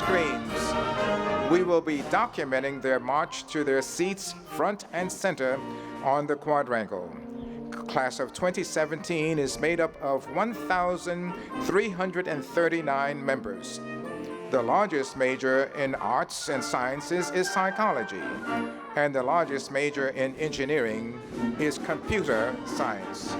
screens. We will be documenting their march to their seats front and center on the quadrangle. Class of 2017 is made up of 1,339 members. The largest major in arts and sciences is psychology, and the largest major in engineering is computer science.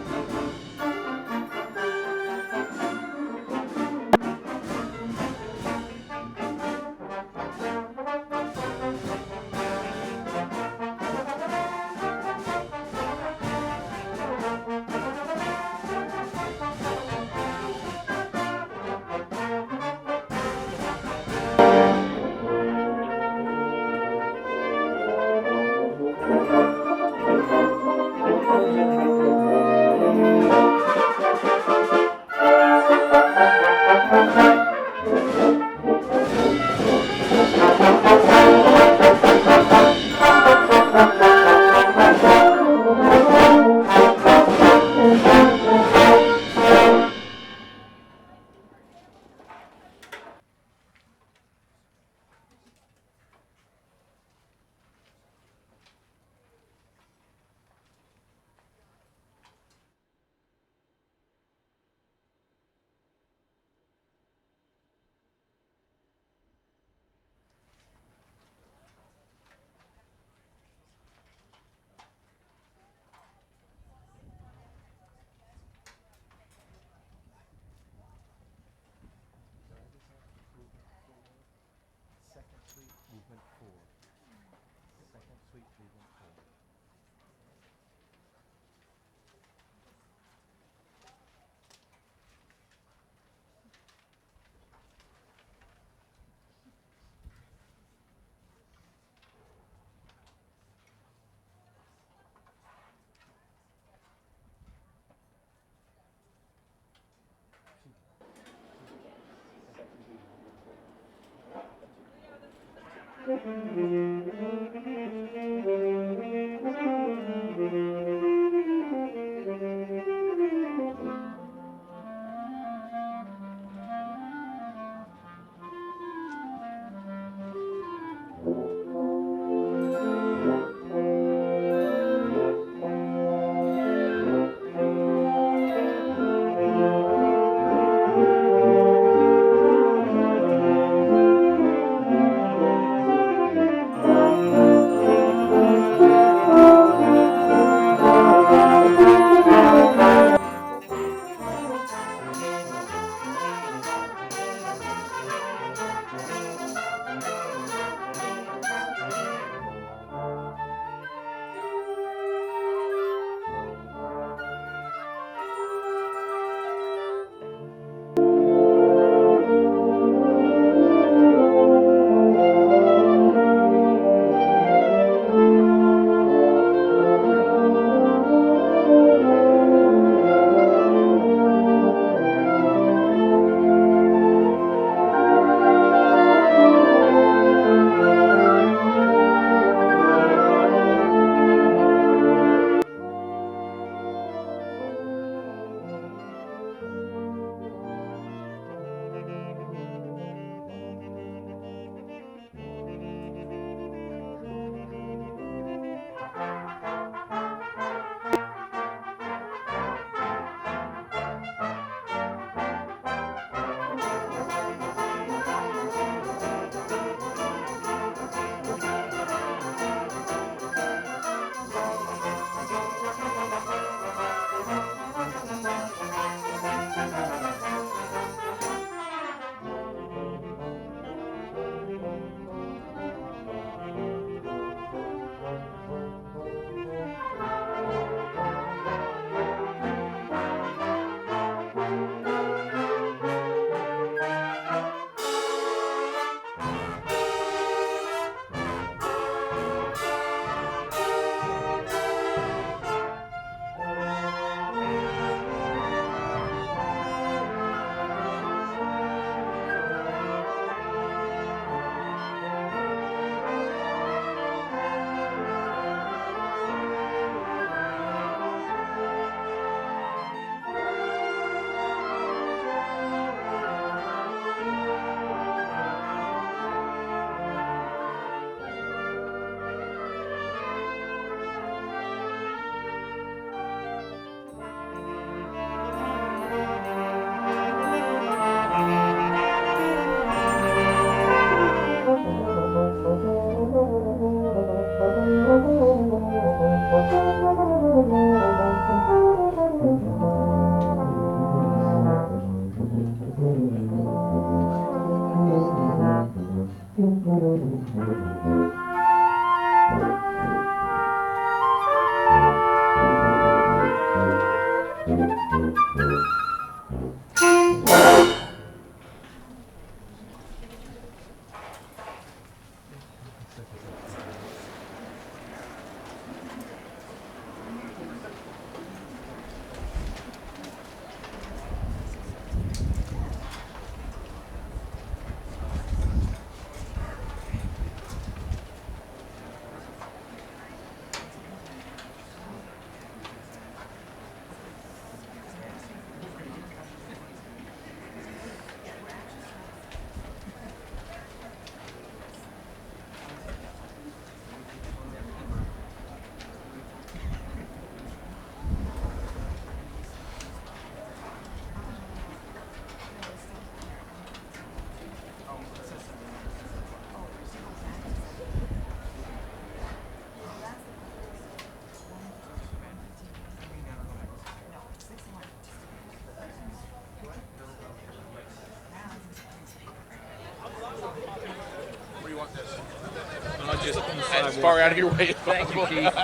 Just as far out of your way as possible. Thank you, Keith.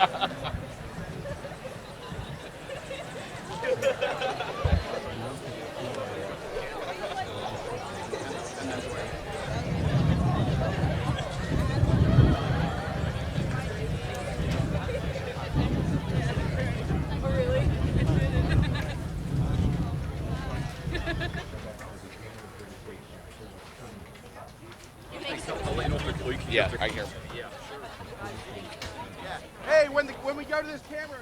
Yeah, I hear. Hey, when we go to this camera.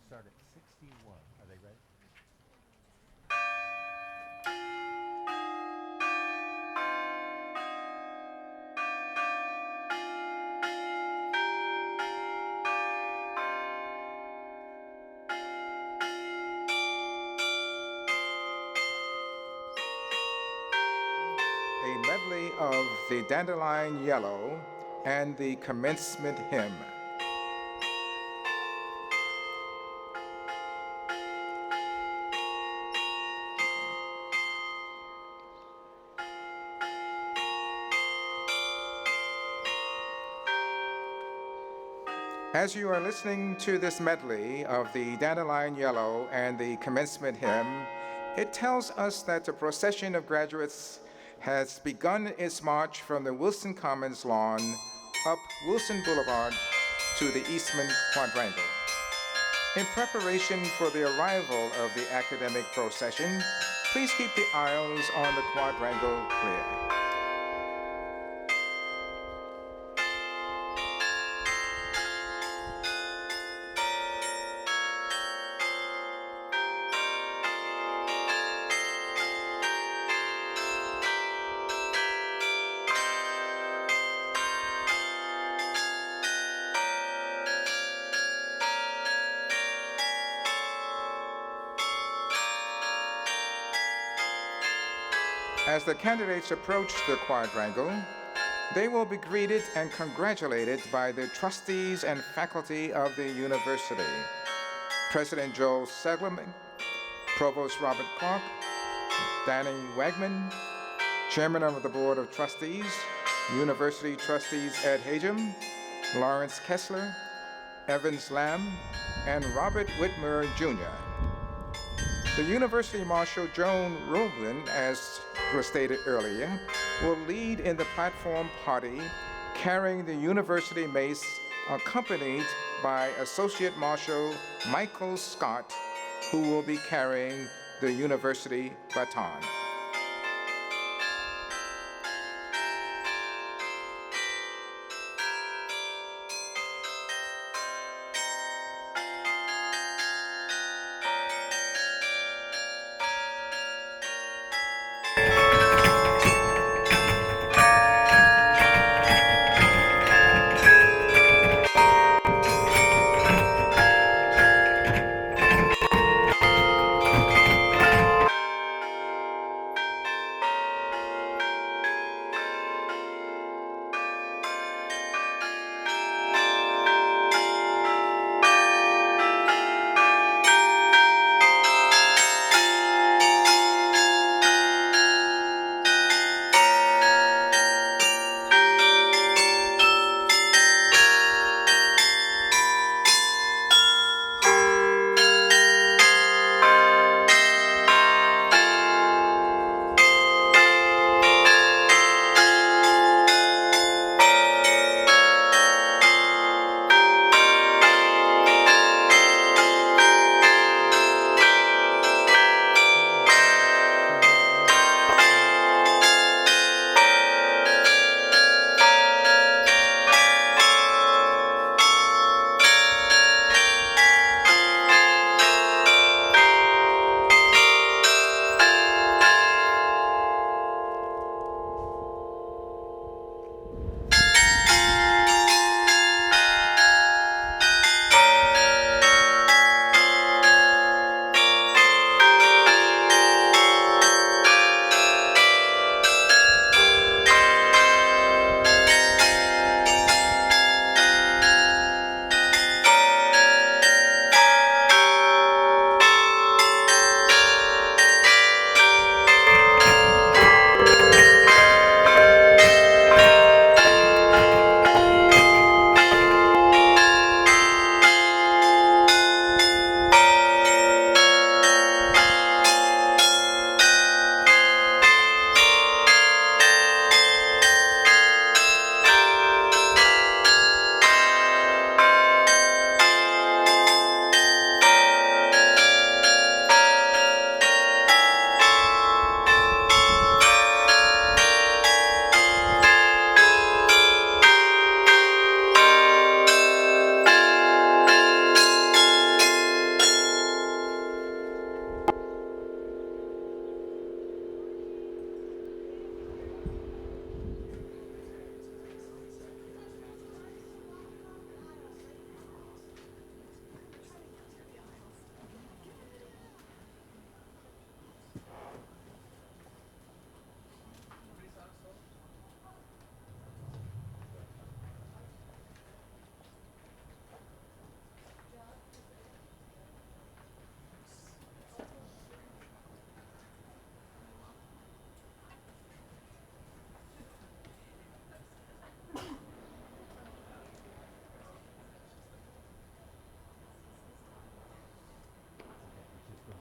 Start at 61. Are they ready? A medley of the Dandelion Yellow and the Commencement Hymn. As you are listening to this medley of the Dandelion Yellow and the Commencement Hymn, it tells us that the procession of graduates has begun its march from the Wilson Commons lawn up Wilson Boulevard to the Eastman Quadrangle. In preparation for the arrival of the academic procession, please keep the aisles on the quadrangle clear. As the candidates approach the quadrangle, they will be greeted and congratulated by the trustees and faculty of the university. President Joel Seligman, Provost Robert Clark, Danny Wegman, Chairman of the Board of Trustees, University Trustees Ed Hagem, Lawrence Kessler, Evans Lamb, and Robert Whitmer, Jr. The University Marshal Joan Roblin, as was stated earlier, will lead in the platform party, carrying the university mace, accompanied by Associate Marshal Michael Scott, who will be carrying the university baton.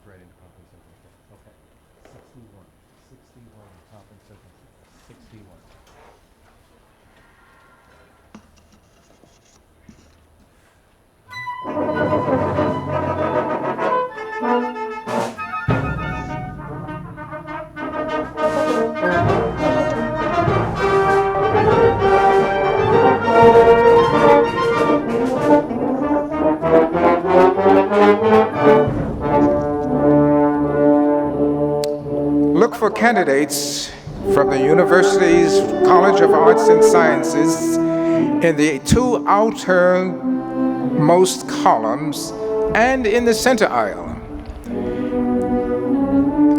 Right into pump and circumstance. Okay. 61. 61 pump and circumstance. 61. Look for candidates from the university's College of Arts and Sciences in the two outermost columns and in the center aisle.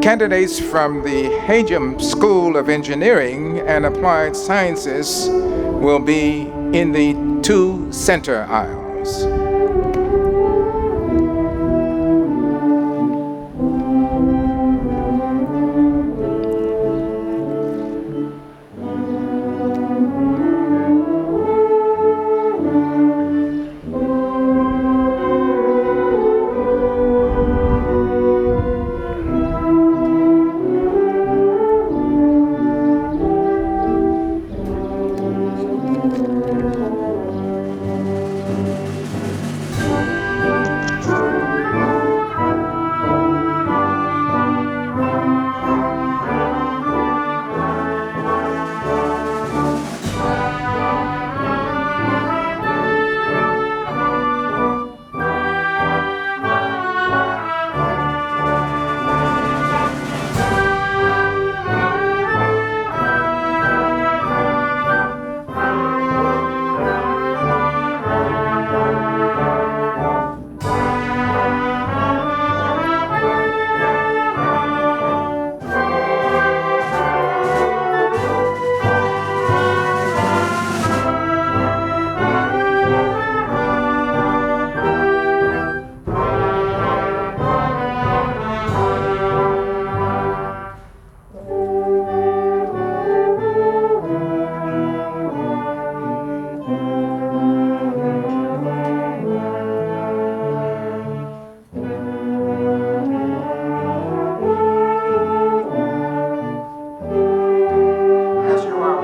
candidates from the Hagem School of Engineering and Applied Sciences will be in the two center aisles.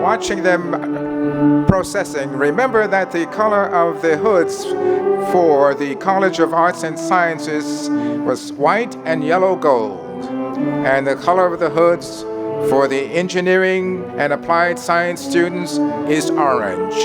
Watching them processing, remember that the color of the hoods for the College of Arts and Sciences was white and yellow gold, and the color of the hoods for the engineering and applied science students is orange.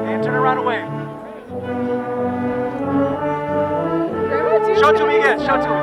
And turn around away. Show it to me again. Show it to me.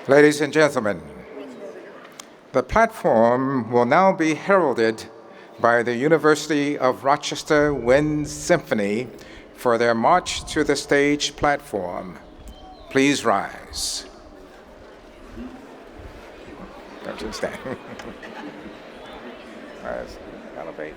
Ladies and gentlemen, the platform will now be heralded by the University of Rochester Wind Symphony for their march to the stage platform. Please rise. Don't you stand. All right, elevate.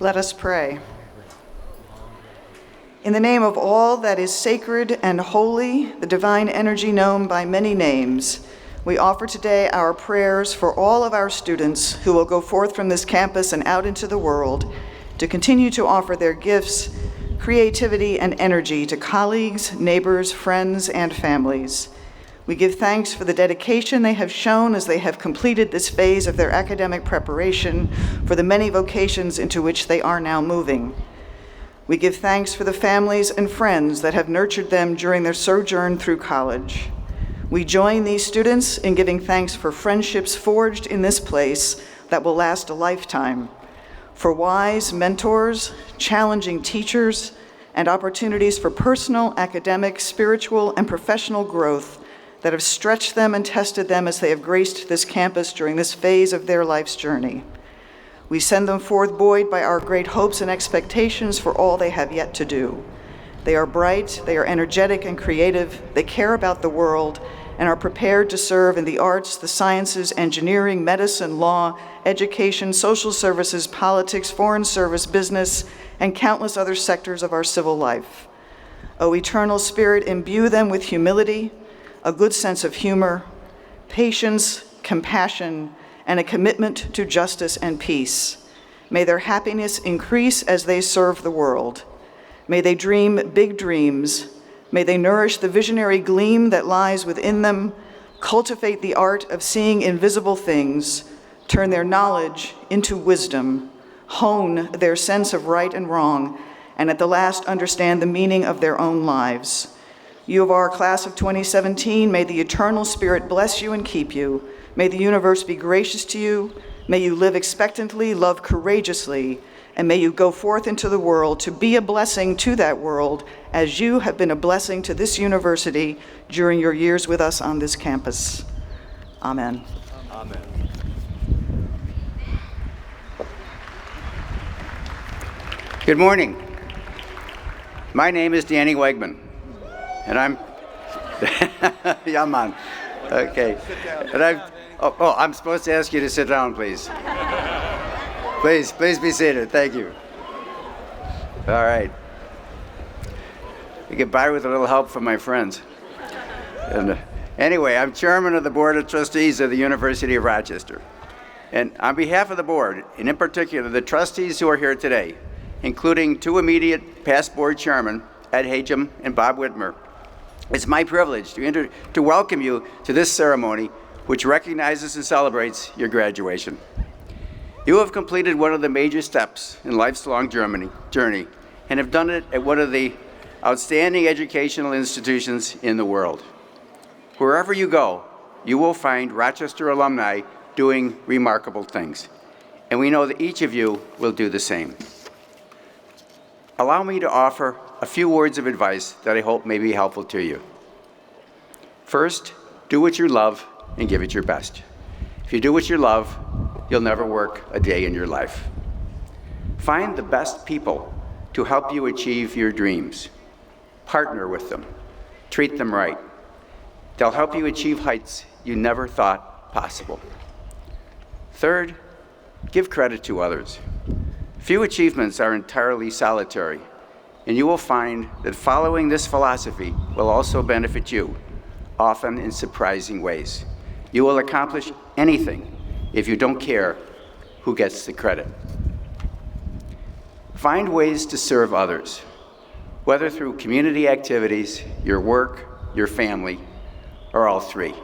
Let us pray. In the name of all that is sacred and holy, the divine energy known by many names, we offer today our prayers for all of our students who will go forth from this campus and out into the world to continue to offer their gifts, creativity, and energy to colleagues, neighbors, friends, and families. We give thanks for the dedication they have shown as they have completed this phase of their academic preparation for the many vocations into which they are now moving. We give thanks for the families and friends that have nurtured them during their sojourn through college. We join these students in giving thanks for friendships forged in this place that will last a lifetime, for wise mentors, challenging teachers, and opportunities for personal, academic, spiritual, and professional growth that have stretched them and tested them as they have graced this campus during this phase of their life's journey. We send them forth buoyed by our great hopes and expectations for all they have yet to do. They are bright, they are energetic and creative, they care about the world, and are prepared to serve in the arts, the sciences, engineering, medicine, law, education, social services, politics, foreign service, business, and countless other sectors of our civil life. O Eternal Spirit, imbue them with humility, a good sense of humor, patience, compassion, and a commitment to justice and peace. May their happiness increase as they serve the world. May they dream big dreams. May they nourish the visionary gleam that lies within them, cultivate the art of seeing invisible things, turn their knowledge into wisdom, hone their sense of right and wrong, and at the last understand the meaning of their own lives. You of our class of 2017, may the Eternal Spirit bless you and keep you. May the universe be gracious to you. May you live expectantly, love courageously, and may you go forth into the world to be a blessing to that world as you have been a blessing to this university during your years with us on this campus. Amen. Amen. Good morning. My name is Danny Wegman, and I'm yeah, man. Okay. And I'm supposed to ask you to sit down, please. Please be seated. Thank you. All right. I get by with a little help from my friends. And anyway, I'm chairman of the Board of Trustees of the University of Rochester. And on behalf of the board, and in particular the trustees who are here today, including two immediate past board chairmen, Ed Hagem and Bob Whitmer, it's my privilege to welcome you to this ceremony, which recognizes and celebrates your graduation. You have completed one of the major steps in life's long journey and have done it at one of the outstanding educational institutions in the world. Wherever you go, you will find Rochester alumni doing remarkable things, and we know that each of you will do the same. Allow me to offer a few words of advice that I hope may be helpful to you. First, do what you love and give it your best. If you do what you love, you'll never work a day in your life. Find the best people to help you achieve your dreams. Partner with them. Treat them right. They'll help you achieve heights you never thought possible. Third, give credit to others. Few achievements are entirely solitary, and you will find that following this philosophy will also benefit you, often in surprising ways. You will accomplish anything if you don't care who gets the credit. Find ways to serve others, whether through community activities, your work, your family, or all three.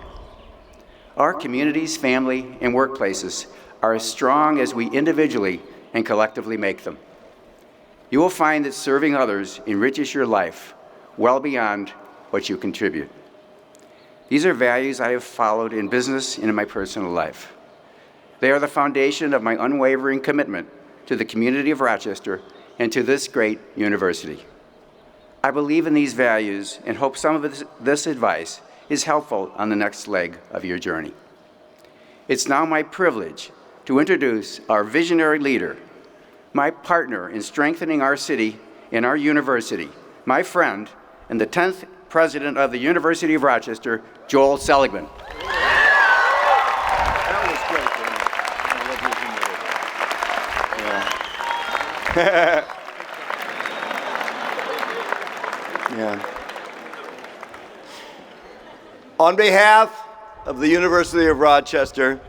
Our communities, family, and workplaces are as strong as we individually and collectively make them. You will find that serving others enriches your life well beyond what you contribute. These are values I have followed in business and in my personal life. They are the foundation of my unwavering commitment to the community of Rochester and to this great university. I believe in these values and hope some of this advice is helpful on the next leg of your journey. It's now my privilege to introduce our visionary leader, my partner in strengthening our city and our university, my friend, and the 10th president of the University of Rochester, Joel Seligman. That was great, Yeah. On behalf of the University of Rochester,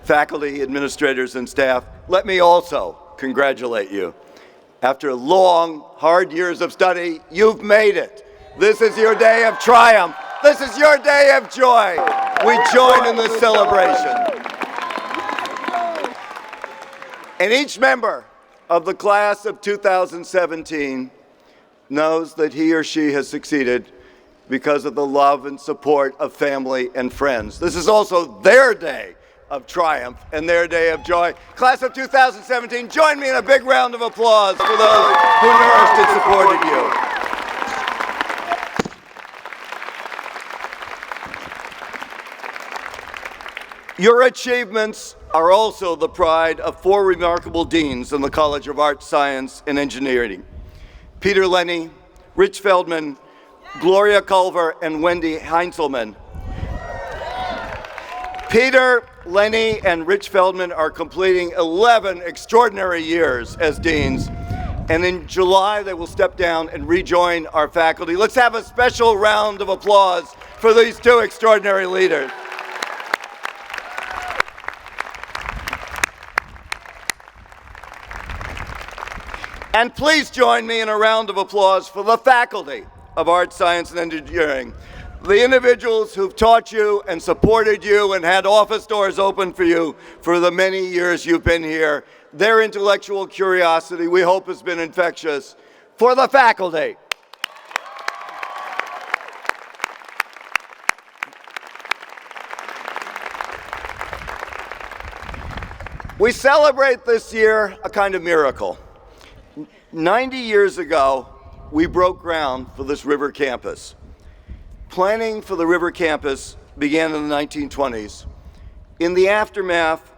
faculty, administrators, and staff, let me also congratulate you. After long, hard years of study, you've made it. This is your day of triumph. This is your day of joy. We join in this celebration. And each member of the class of 2017 knows that he or she has succeeded because of the love and support of family and friends. This is also their day of triumph and their day of joy. Class of 2017, join me in a big round of applause for those who nourished and supported you. Your achievements are also the pride of 4 remarkable deans in the College of Art, Science, and Engineering: Peter Lenny, Rich Feldman, Gloria Culver, and Wendy Heinzelman. Peter, Lenny, and Rich Feldman are completing 11 extraordinary years as deans, and in July they will step down and rejoin our faculty. Let's have a special round of applause for these 2 extraordinary leaders. And please join me in a round of applause for the faculty of Art, Science, and Engineering, the individuals who've taught you and supported you and had office doors open for you for the many years you've been here. Their intellectual curiosity, we hope, has been infectious. For the faculty. We celebrate this year a kind of miracle. 90 years ago, we broke ground for this river campus. Planning for the river campus began in the 1920s. In the aftermath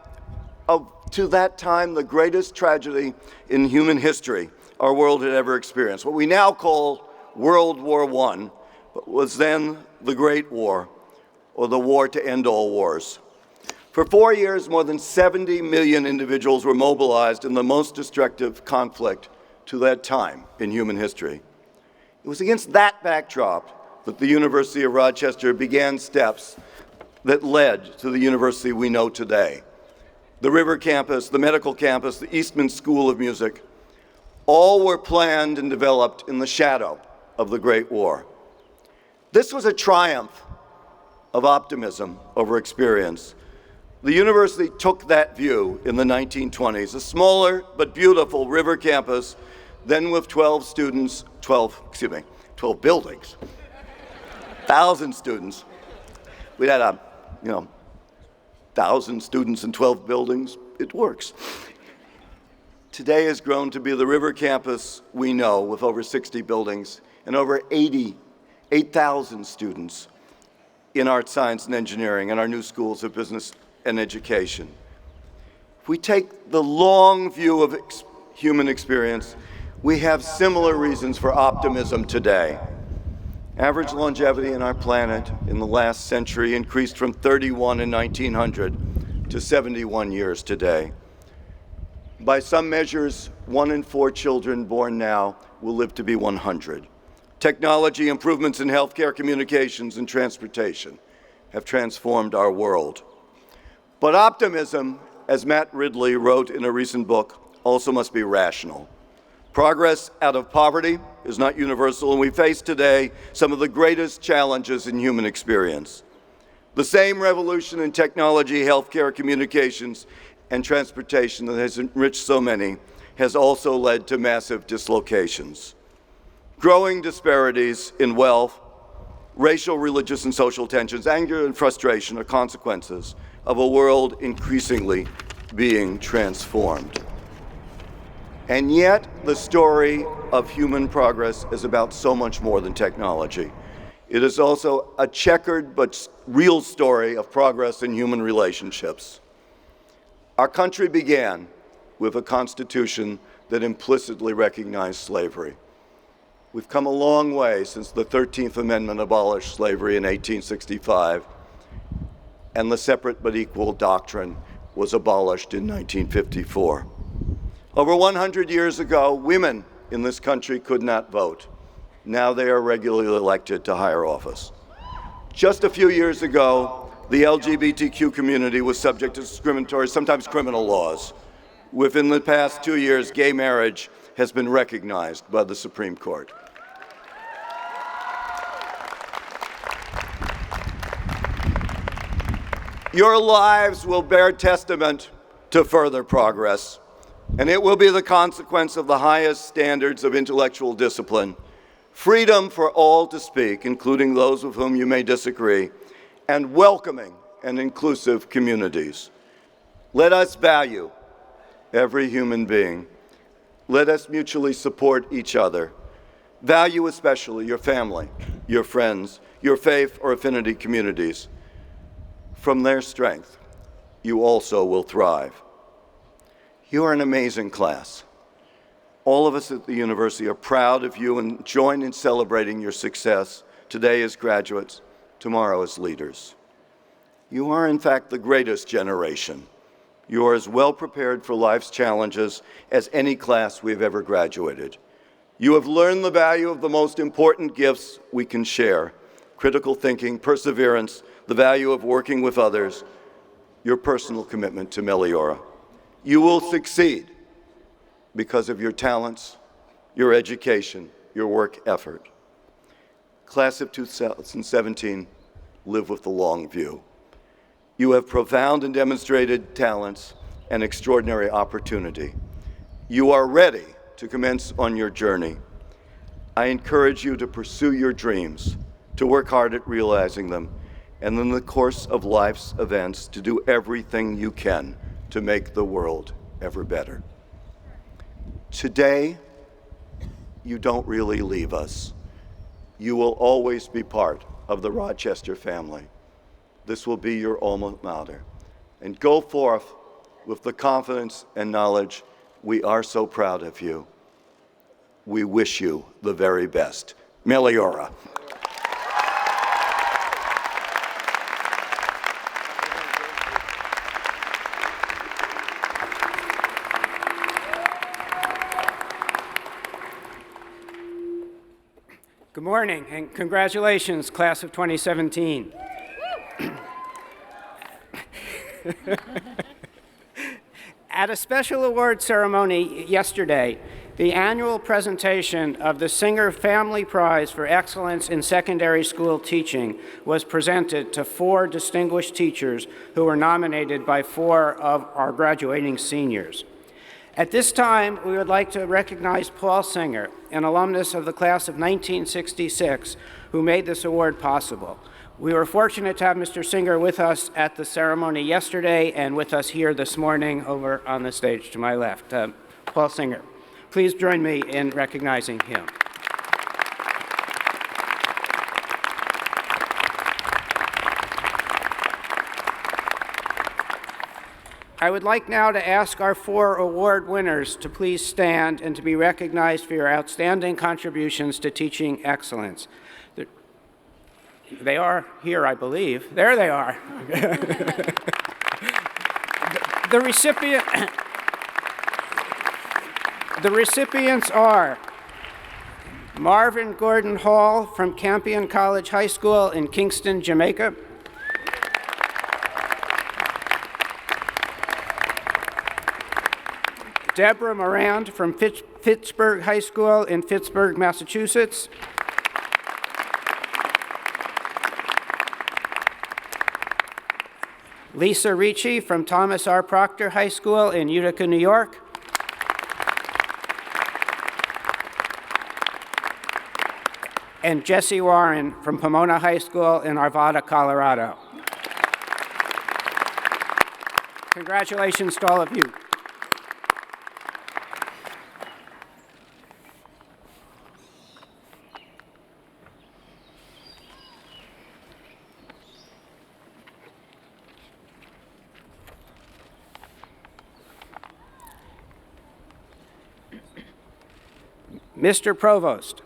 of, to that time, the greatest tragedy in human history our world had ever experienced, what we now call World War I, but was then the Great War, or the war to end all wars. For 4 years, more than 70 million individuals were mobilized in the most destructive conflict to that time in human history. It was against that backdrop that the University of Rochester began steps that led to the university we know today. The River Campus, the Medical Campus, the Eastman School of Music, all were planned and developed in the shadow of the Great War. This was a triumph of optimism over experience. The university took that view in the 1920s, a smaller but beautiful river campus, then with 12 buildings, 1,000 students. We had 1,000 students in 12 buildings. It works. Today has grown to be the river campus we know, with over 60 buildings and over 8,000 students in art, science, and engineering, and our new schools of business and education. If we take the long view of human experience, we have similar reasons for optimism today. Average longevity in our planet in the last century increased from 31 in 1900 to 71 years today. By some measures, 1 in 4 children born now will live to be 100. Technology, improvements in healthcare, communications, and transportation have transformed our world. But optimism, as Matt Ridley wrote in a recent book, also must be rational. Progress out of poverty is not universal, and we face today some of the greatest challenges in human experience. The same revolution in technology, healthcare, communications, and transportation that has enriched so many has also led to massive dislocations. Growing disparities in wealth, racial, religious, and social tensions, anger, and frustration are consequences of a world increasingly being transformed. And yet, the story of human progress is about so much more than technology. It is also a checkered but real story of progress in human relationships. Our country began with a constitution that implicitly recognized slavery. We've come a long way since the 13th Amendment abolished slavery in 1865, and the separate but equal doctrine was abolished in 1954. Over 100 years ago, women in this country could not vote. Now they are regularly elected to higher office. Just a few years ago, the LGBTQ community was subject to discriminatory, sometimes criminal laws. Within the past 2 years, gay marriage has been recognized by the Supreme Court. Your lives will bear testament to further progress, and it will be the consequence of the highest standards of intellectual discipline, freedom for all to speak, including those with whom you may disagree, and welcoming and inclusive communities. Let us value every human being. Let us mutually support each other. Value especially your family, your friends, your faith or affinity communities. From their strength, you also will thrive. You are an amazing class. All of us at the university are proud of you and join in celebrating your success today as graduates, tomorrow as leaders. You are, in fact, the greatest generation. You are as well prepared for life's challenges as any class we have ever graduated. You have learned the value of the most important gifts we can share: critical thinking, perseverance, the value of working with others, your personal commitment to Meliora. You will succeed because of your talents, your education, your work effort. Class of 2017, live with the long view. You have profound and demonstrated talents and extraordinary opportunity. You are ready to commence on your journey. I encourage you to pursue your dreams, to work hard at realizing them, and in the course of life's events, to do everything you can to make the world ever better. Today, you don't really leave us. You will always be part of the Rochester family. This will be your alma mater. And go forth with the confidence and knowledge we are so proud of you. We wish you the very best. Meliora. Good morning and congratulations, class of 2017. At a special award ceremony yesterday, the annual presentation of the Singer Family Prize for Excellence in Secondary School Teaching was presented to 4 distinguished teachers who were nominated by 4 of our graduating seniors. At this time, we would like to recognize Paul Singer, an alumnus of the class of 1966, who made this award possible. We were fortunate to have Mr. Singer with us at the ceremony yesterday and with us here this morning over on the stage to my left. Paul Singer, please join me in recognizing him. I would like now to ask our 4 award winners to please stand and to be recognized for your outstanding contributions to teaching excellence. They are here, I believe. There they are. The recipients are Marvin Gordon Hall from Campion College High School in Kingston, Jamaica. Deborah Morand from Pittsburgh High School in Pittsburgh, Massachusetts. Lisa Ricci from Thomas R. Proctor High School in Utica, New York. And Jesse Warren from Pomona High School in Arvada, Colorado. Congratulations to all of you. Mr. Provost,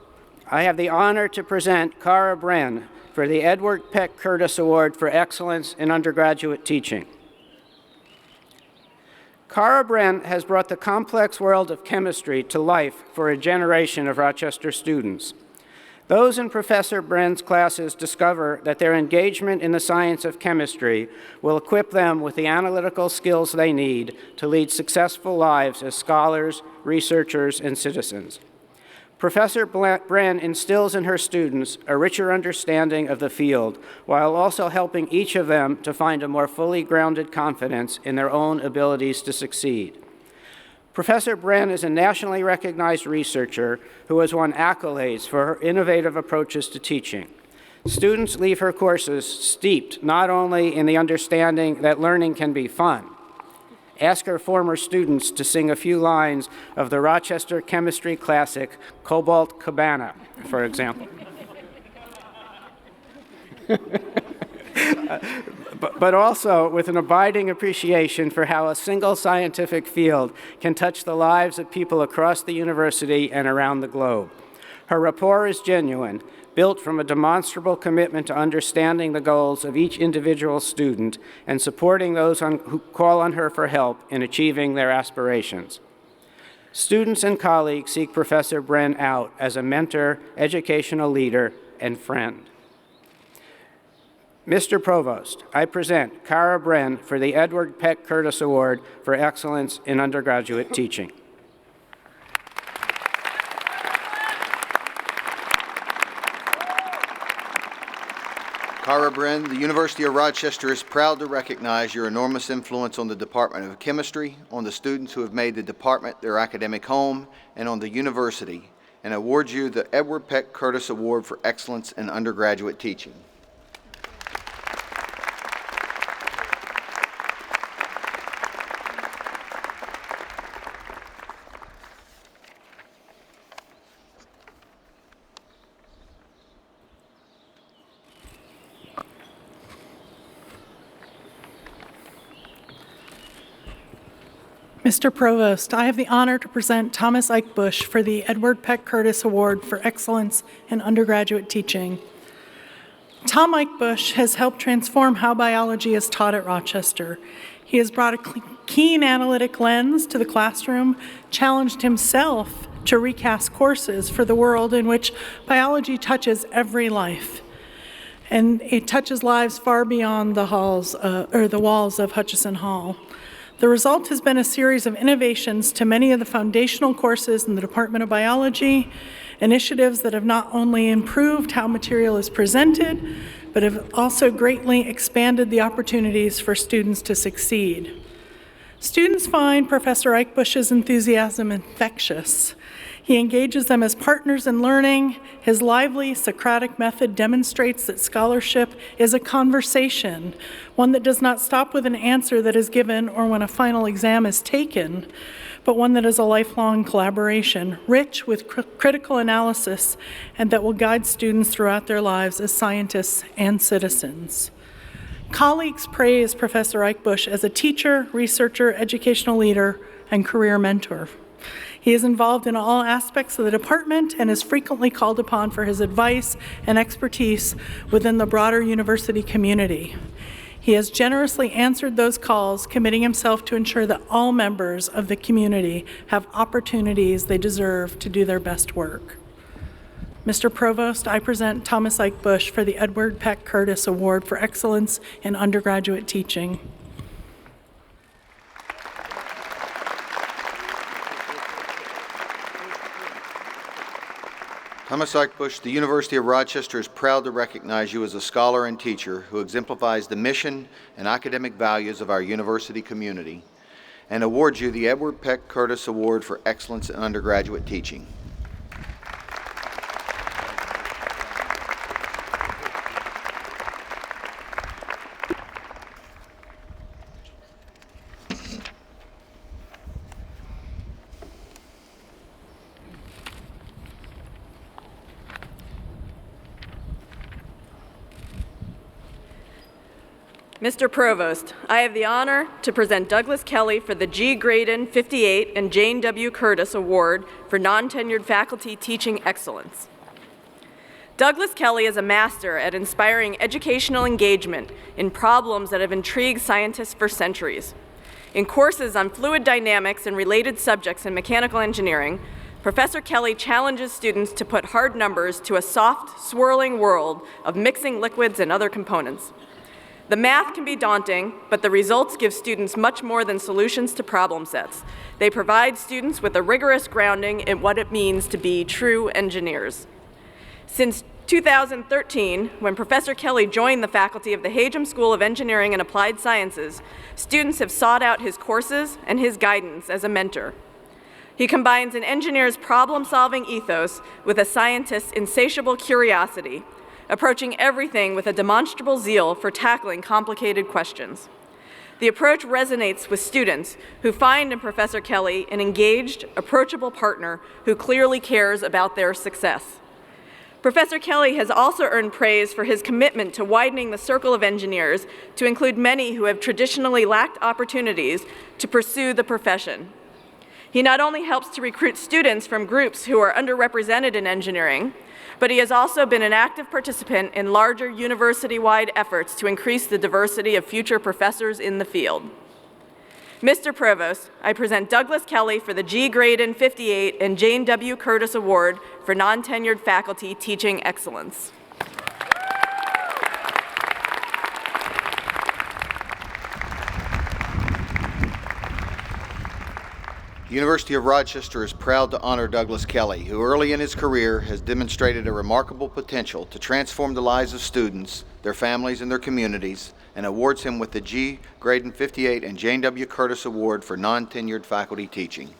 I have the honor to present Cara Bren for the Edward Peck Curtis Award for Excellence in Undergraduate Teaching. Cara Bren has brought the complex world of chemistry to life for a generation of Rochester students. Those in Professor Bren's classes discover that their engagement in the science of chemistry will equip them with the analytical skills they need to lead successful lives as scholars, researchers, and citizens. Professor Bren instills in her students a richer understanding of the field, while also helping each of them to find a more fully grounded confidence in their own abilities to succeed. Professor Bren is a nationally recognized researcher who has won accolades for her innovative approaches to teaching. Students leave her courses steeped not only in the understanding that learning can be fun. Ask her former students to sing a few lines of the Rochester chemistry classic, Cobalt Cabana, for example. But also with an abiding appreciation for how a single scientific field can touch the lives of people across the university and around the globe. Her rapport is genuine, built from a demonstrable commitment to understanding the goals of each individual student and supporting those who call on her for help in achieving their aspirations. Students and colleagues seek Professor Bren out as a mentor, educational leader, and friend. Mr. Provost, I present Cara Bren for the Edward Peck Curtis Award for Excellence in Undergraduate Teaching. Cara Bren, the University of Rochester is proud to recognize your enormous influence on the Department of Chemistry, on the students who have made the department their academic home, and on the university, and awards you the Edward Peck Curtis Award for Excellence in Undergraduate Teaching. Mr. Provost, I have the honor to present Thomas Ike Bush for the Edward Peck Curtis Award for Excellence in Undergraduate Teaching. Tom Ike Bush has helped transform how biology is taught at Rochester. He has brought a keen analytic lens to the classroom, challenged himself to recast courses for the world in which biology touches every life. And it touches lives far beyond the walls of Hutchison Hall. The result has been a series of innovations to many of the foundational courses in the Department of Biology, initiatives that have not only improved how material is presented, but have also greatly expanded the opportunities for students to succeed. Students find Professor Ike Bush's enthusiasm infectious. He engages them as partners in learning. His lively Socratic method demonstrates that scholarship is a conversation, one that does not stop with an answer that is given or when a final exam is taken, but one that is a lifelong collaboration, rich with critical analysis, and that will guide students throughout their lives as scientists and citizens. Colleagues praise Professor Ike Bush as a teacher, researcher, educational leader, and career mentor. He is involved in all aspects of the department and is frequently called upon for his advice and expertise within the broader university community. He has generously answered those calls, committing himself to ensure that all members of the community have opportunities they deserve to do their best work. Mr. Provost, I present Thomas Ike Bush for the Edward Peck Curtis Award for Excellence in Undergraduate Teaching. Thomas Ike Bush, the University of Rochester is proud to recognize you as a scholar and teacher who exemplifies the mission and academic values of our university community and awards you the Edward Peck Curtis Award for Excellence in Undergraduate Teaching. Mr. Provost, I have the honor to present Douglas Kelly for the G. Graydon 58 and Jane W. Curtis Award for Non-Tenured Faculty Teaching Excellence. Douglas Kelly is a master at inspiring educational engagement in problems that have intrigued scientists for centuries. In courses on fluid dynamics and related subjects in mechanical engineering, Professor Kelly challenges students to put hard numbers to a soft, swirling world of mixing liquids and other components. The math can be daunting, but the results give students much more than solutions to problem sets. They provide students with a rigorous grounding in what it means to be true engineers. Since 2013, when Professor Kelly joined the faculty of the Hagem School of Engineering and Applied Sciences, students have sought out his courses and his guidance as a mentor. He combines an engineer's problem-solving ethos with a scientist's insatiable curiosity, approaching everything with a demonstrable zeal for tackling complicated questions. The approach resonates with students who find in Professor Kelly an engaged, approachable partner who clearly cares about their success. Professor Kelly has also earned praise for his commitment to widening the circle of engineers to include many who have traditionally lacked opportunities to pursue the profession. He not only helps to recruit students from groups who are underrepresented in engineering, but he has also been an active participant in larger university-wide efforts to increase the diversity of future professors in the field. Mr. Provost, I present Douglas Kelly for the G. Graydon 58 and Jane W. Curtis Award for Non-Tenured Faculty Teaching Excellence. The University of Rochester is proud to honor Douglas Kelly, who early in his career has demonstrated a remarkable potential to transform the lives of students, their families, and their communities, and awards him with the G. Graydon 58 and Jane W. Curtis Award for Non-Tenured Faculty Teaching.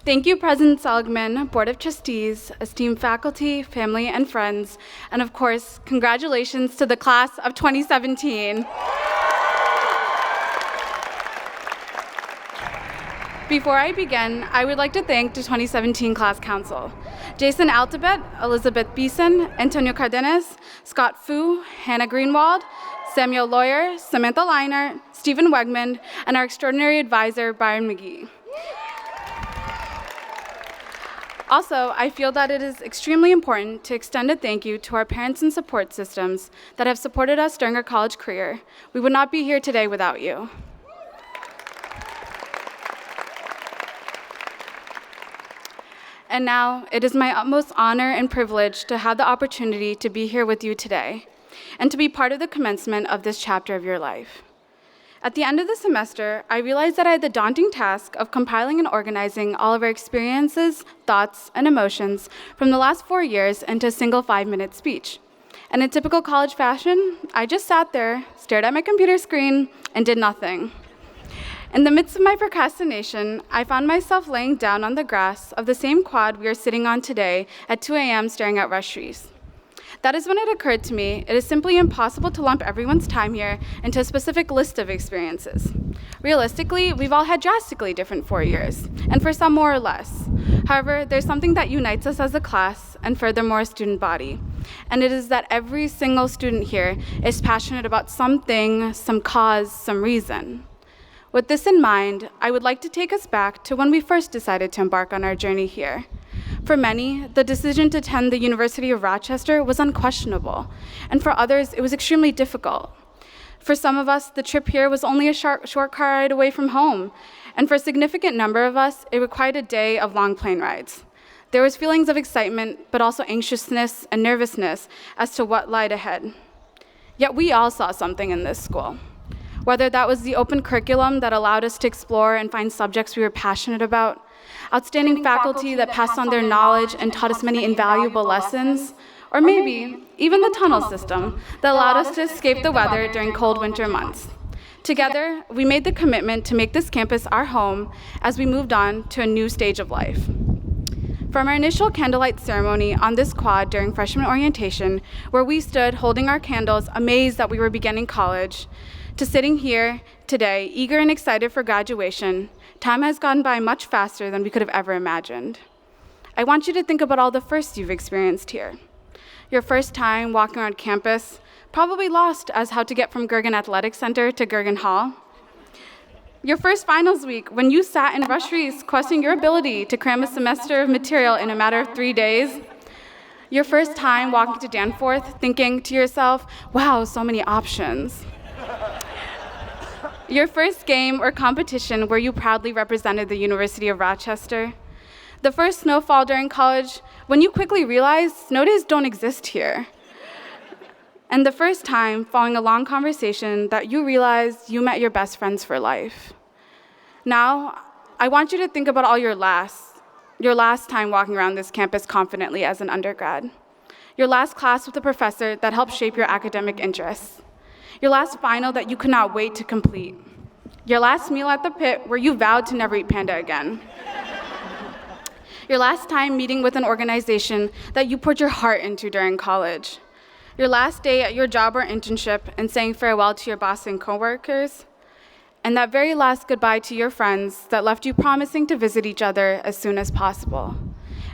Thank you, President Seligman, Board of Trustees, esteemed faculty, family, and friends, and of course, congratulations to the class of 2017. Before I begin, I would like to thank the 2017 Class Council, Jason Altabet, Elizabeth Beeson, Antonio Cardenas, Scott Fu, Hannah Greenwald, Samuel Lawyer, Samantha Leiner, Stephen Wegman, and our extraordinary advisor, Byron McGee. Also, I feel that it is extremely important to extend a thank you to our parents and support systems that have supported us during our college career. We would not be here today without you. And now, it is my utmost honor and privilege to have the opportunity to be here with you today and to be part of the commencement of this chapter of your life. At the end of the semester, I realized that I had the daunting task of compiling and organizing all of our experiences, thoughts, and emotions from the last 4 years into a single 5-minute speech. And in typical college fashion, I just sat there, stared at my computer screen, and did nothing. In the midst of my procrastination, I found myself laying down on the grass of the same quad we are sitting on today at 2 a.m. staring at rush trees. That is when it occurred to me, it is simply impossible to lump everyone's time here into a specific list of experiences. Realistically, we've all had drastically different 4 years, and for some more or less. However, there's something that unites us as a class, and furthermore a student body. And it is that every single student here is passionate about something, some cause, some reason. With this in mind, I would like to take us back to when we first decided to embark on our journey here. For many, the decision to attend the University of Rochester was unquestionable, and for others, it was extremely difficult. For some of us, the trip here was only a short car ride away from home, and for a significant number of us, it required a day of long plane rides. There was feelings of excitement, but also anxiousness and nervousness as to what lied ahead. Yet we all saw something in this school. Whether that was the open curriculum that allowed us to explore and find subjects we were passionate about, outstanding faculty that passed on their knowledge and taught us many invaluable lessons, or maybe even the tunnel system that allowed us to escape the weather during cold winter months. Together, we made the commitment to make this campus our home as we moved on to a new stage of life. From our initial candlelight ceremony on this quad during freshman orientation, where we stood holding our candles, amazed that we were beginning college, to sitting here today, eager and excited for graduation, time has gone by much faster than we could have ever imagined. I want you to think about all the firsts you've experienced here. Your first time walking around campus, probably lost as how to get from Gergen Athletic Center to Gergen Hall. Your first finals week, when you sat in rusheries questioning your ability to cram a semester of material in a matter of 3 days. Your first time walking to Danforth, thinking to yourself, wow, so many options. Your first game or competition where you proudly represented the University of Rochester. The first snowfall during college, when you quickly realized snow days don't exist here. And the first time following a long conversation that you realized you met your best friends for life. Now, I want you to think about all your last time walking around this campus confidently as an undergrad. Your last class with a professor that helped shape your academic interests. Your last final that you could not wait to complete. Your last meal at the pit where you vowed to never eat panda again. Your last time meeting with an organization that you poured your heart into during college. Your last day at your job or internship and saying farewell to your boss and coworkers. And that very last goodbye to your friends that left you promising to visit each other as soon as possible.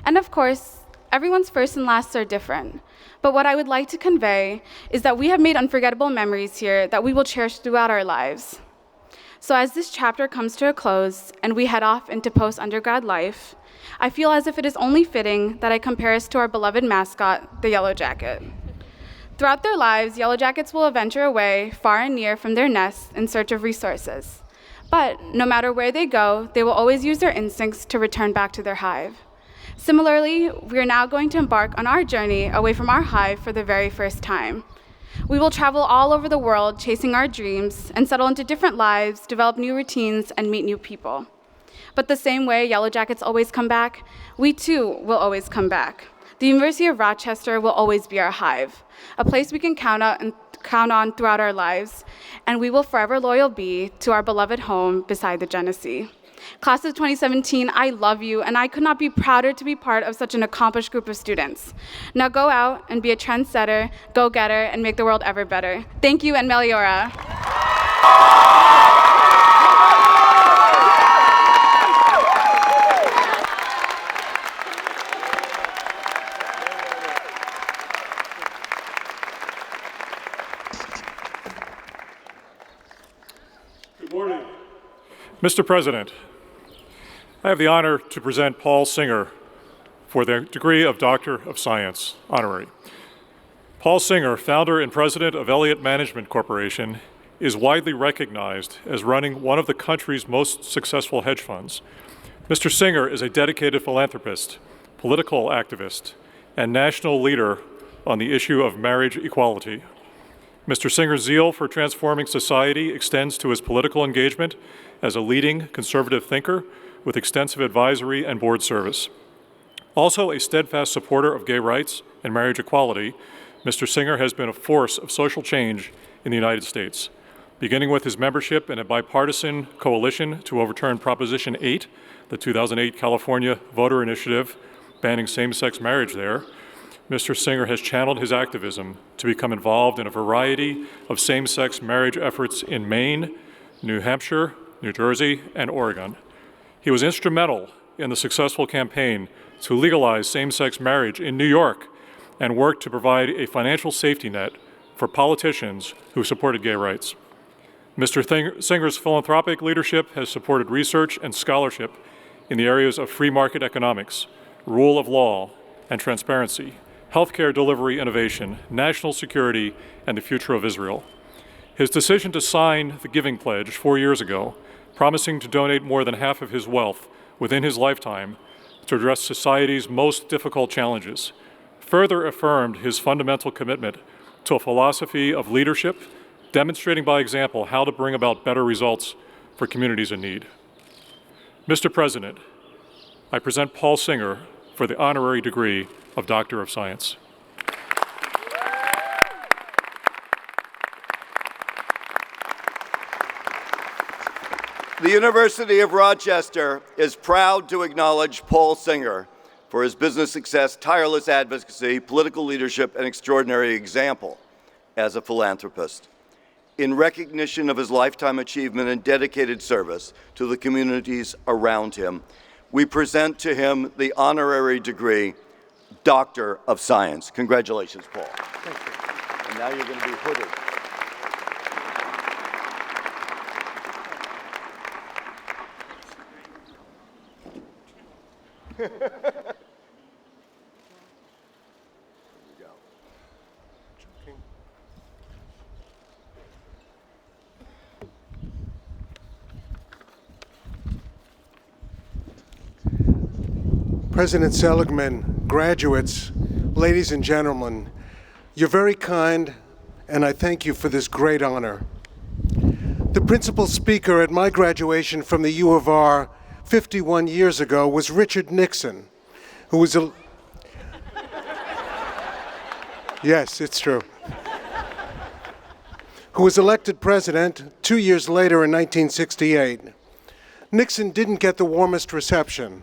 And of course, everyone's first and lasts are different. But what I would like to convey is that we have made unforgettable memories here that we will cherish throughout our lives. So as this chapter comes to a close and we head off into post-undergrad life, I feel as if it is only fitting that I compare us to our beloved mascot, the Yellow Jacket. Throughout their lives, Yellow Jackets will venture away far and near from their nests in search of resources. But no matter where they go, they will always use their instincts to return back to their hive. Similarly, we are now going to embark on our journey away from our hive for the very first time. We will travel all over the world chasing our dreams and settle into different lives, develop new routines, and meet new people. But the same way Yellow Jackets always come back, we too will always come back. The University of Rochester will always be our hive, a place we can count on throughout our lives, and we will forever loyal be to our beloved home beside the Genesee. Class of 2017, I love you, and I could not be prouder to be part of such an accomplished group of students. Now go out and be a trendsetter, go-getter, and make the world ever better. Thank you, and Meliora. Mr. President, I have the honor to present Paul Singer for the degree of Doctor of Science, honorary. Paul Singer, founder and president of Elliott Management Corporation, is widely recognized as running one of the country's most successful hedge funds. Mr. Singer is a dedicated philanthropist, political activist, and national leader on the issue of marriage equality. Mr. Singer's zeal for transforming society extends to his political engagement as a leading conservative thinker with extensive advisory and board service. Also a steadfast supporter of gay rights and marriage equality, Mr. Singer has been a force of social change in the United States, beginning with his membership in a bipartisan coalition to overturn Proposition 8, the 2008 California voter initiative banning same-sex marriage there. Mr. Singer has channeled his activism to become involved in a variety of same-sex marriage efforts in Maine, New Hampshire, New Jersey, and Oregon. He was instrumental in the successful campaign to legalize same-sex marriage in New York and worked to provide a financial safety net for politicians who supported gay rights. Mr. Singer's philanthropic leadership has supported research and scholarship in the areas of free market economics, rule of law, and transparency, healthcare delivery innovation, national security, and the future of Israel. His decision to sign the Giving Pledge 4 years ago, promising to donate more than half of his wealth within his lifetime to address society's most difficult challenges, further affirmed his fundamental commitment to a philosophy of leadership, demonstrating by example how to bring about better results for communities in need. Mr. President, I present Paul Singer for the honorary degree of Doctor of Science. The University of Rochester is proud to acknowledge Paul Singer for his business success, tireless advocacy, political leadership, and extraordinary example as a philanthropist. in recognition of his lifetime achievement and dedicated service to the communities around him, we present to him the honorary degree, Doctor of Science. Congratulations, Paul. Thank you. And now you're going to be hooded. President Seligman, graduates, ladies and gentlemen, you're very kind, and I thank you for this great honor. The principal speaker at my graduation from the U of R 51 years ago was Richard Nixon, who was a... Yes, it's true. Who was elected president 2 years later in 1968. Nixon didn't get the warmest reception.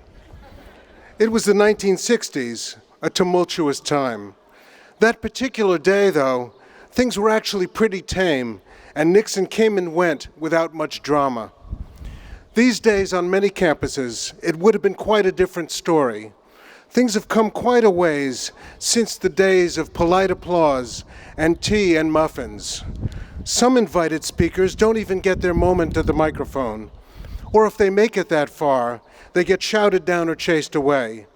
It was the 1960s, a tumultuous time. That particular day, though, things were actually pretty tame, and Nixon came and went without much drama. These days, on many campuses, it would have been quite a different story. Things have come quite a ways since the days of polite applause and tea and muffins. Some invited speakers don't even get their moment at the microphone, or if they make it that far, they get shouted down or chased away.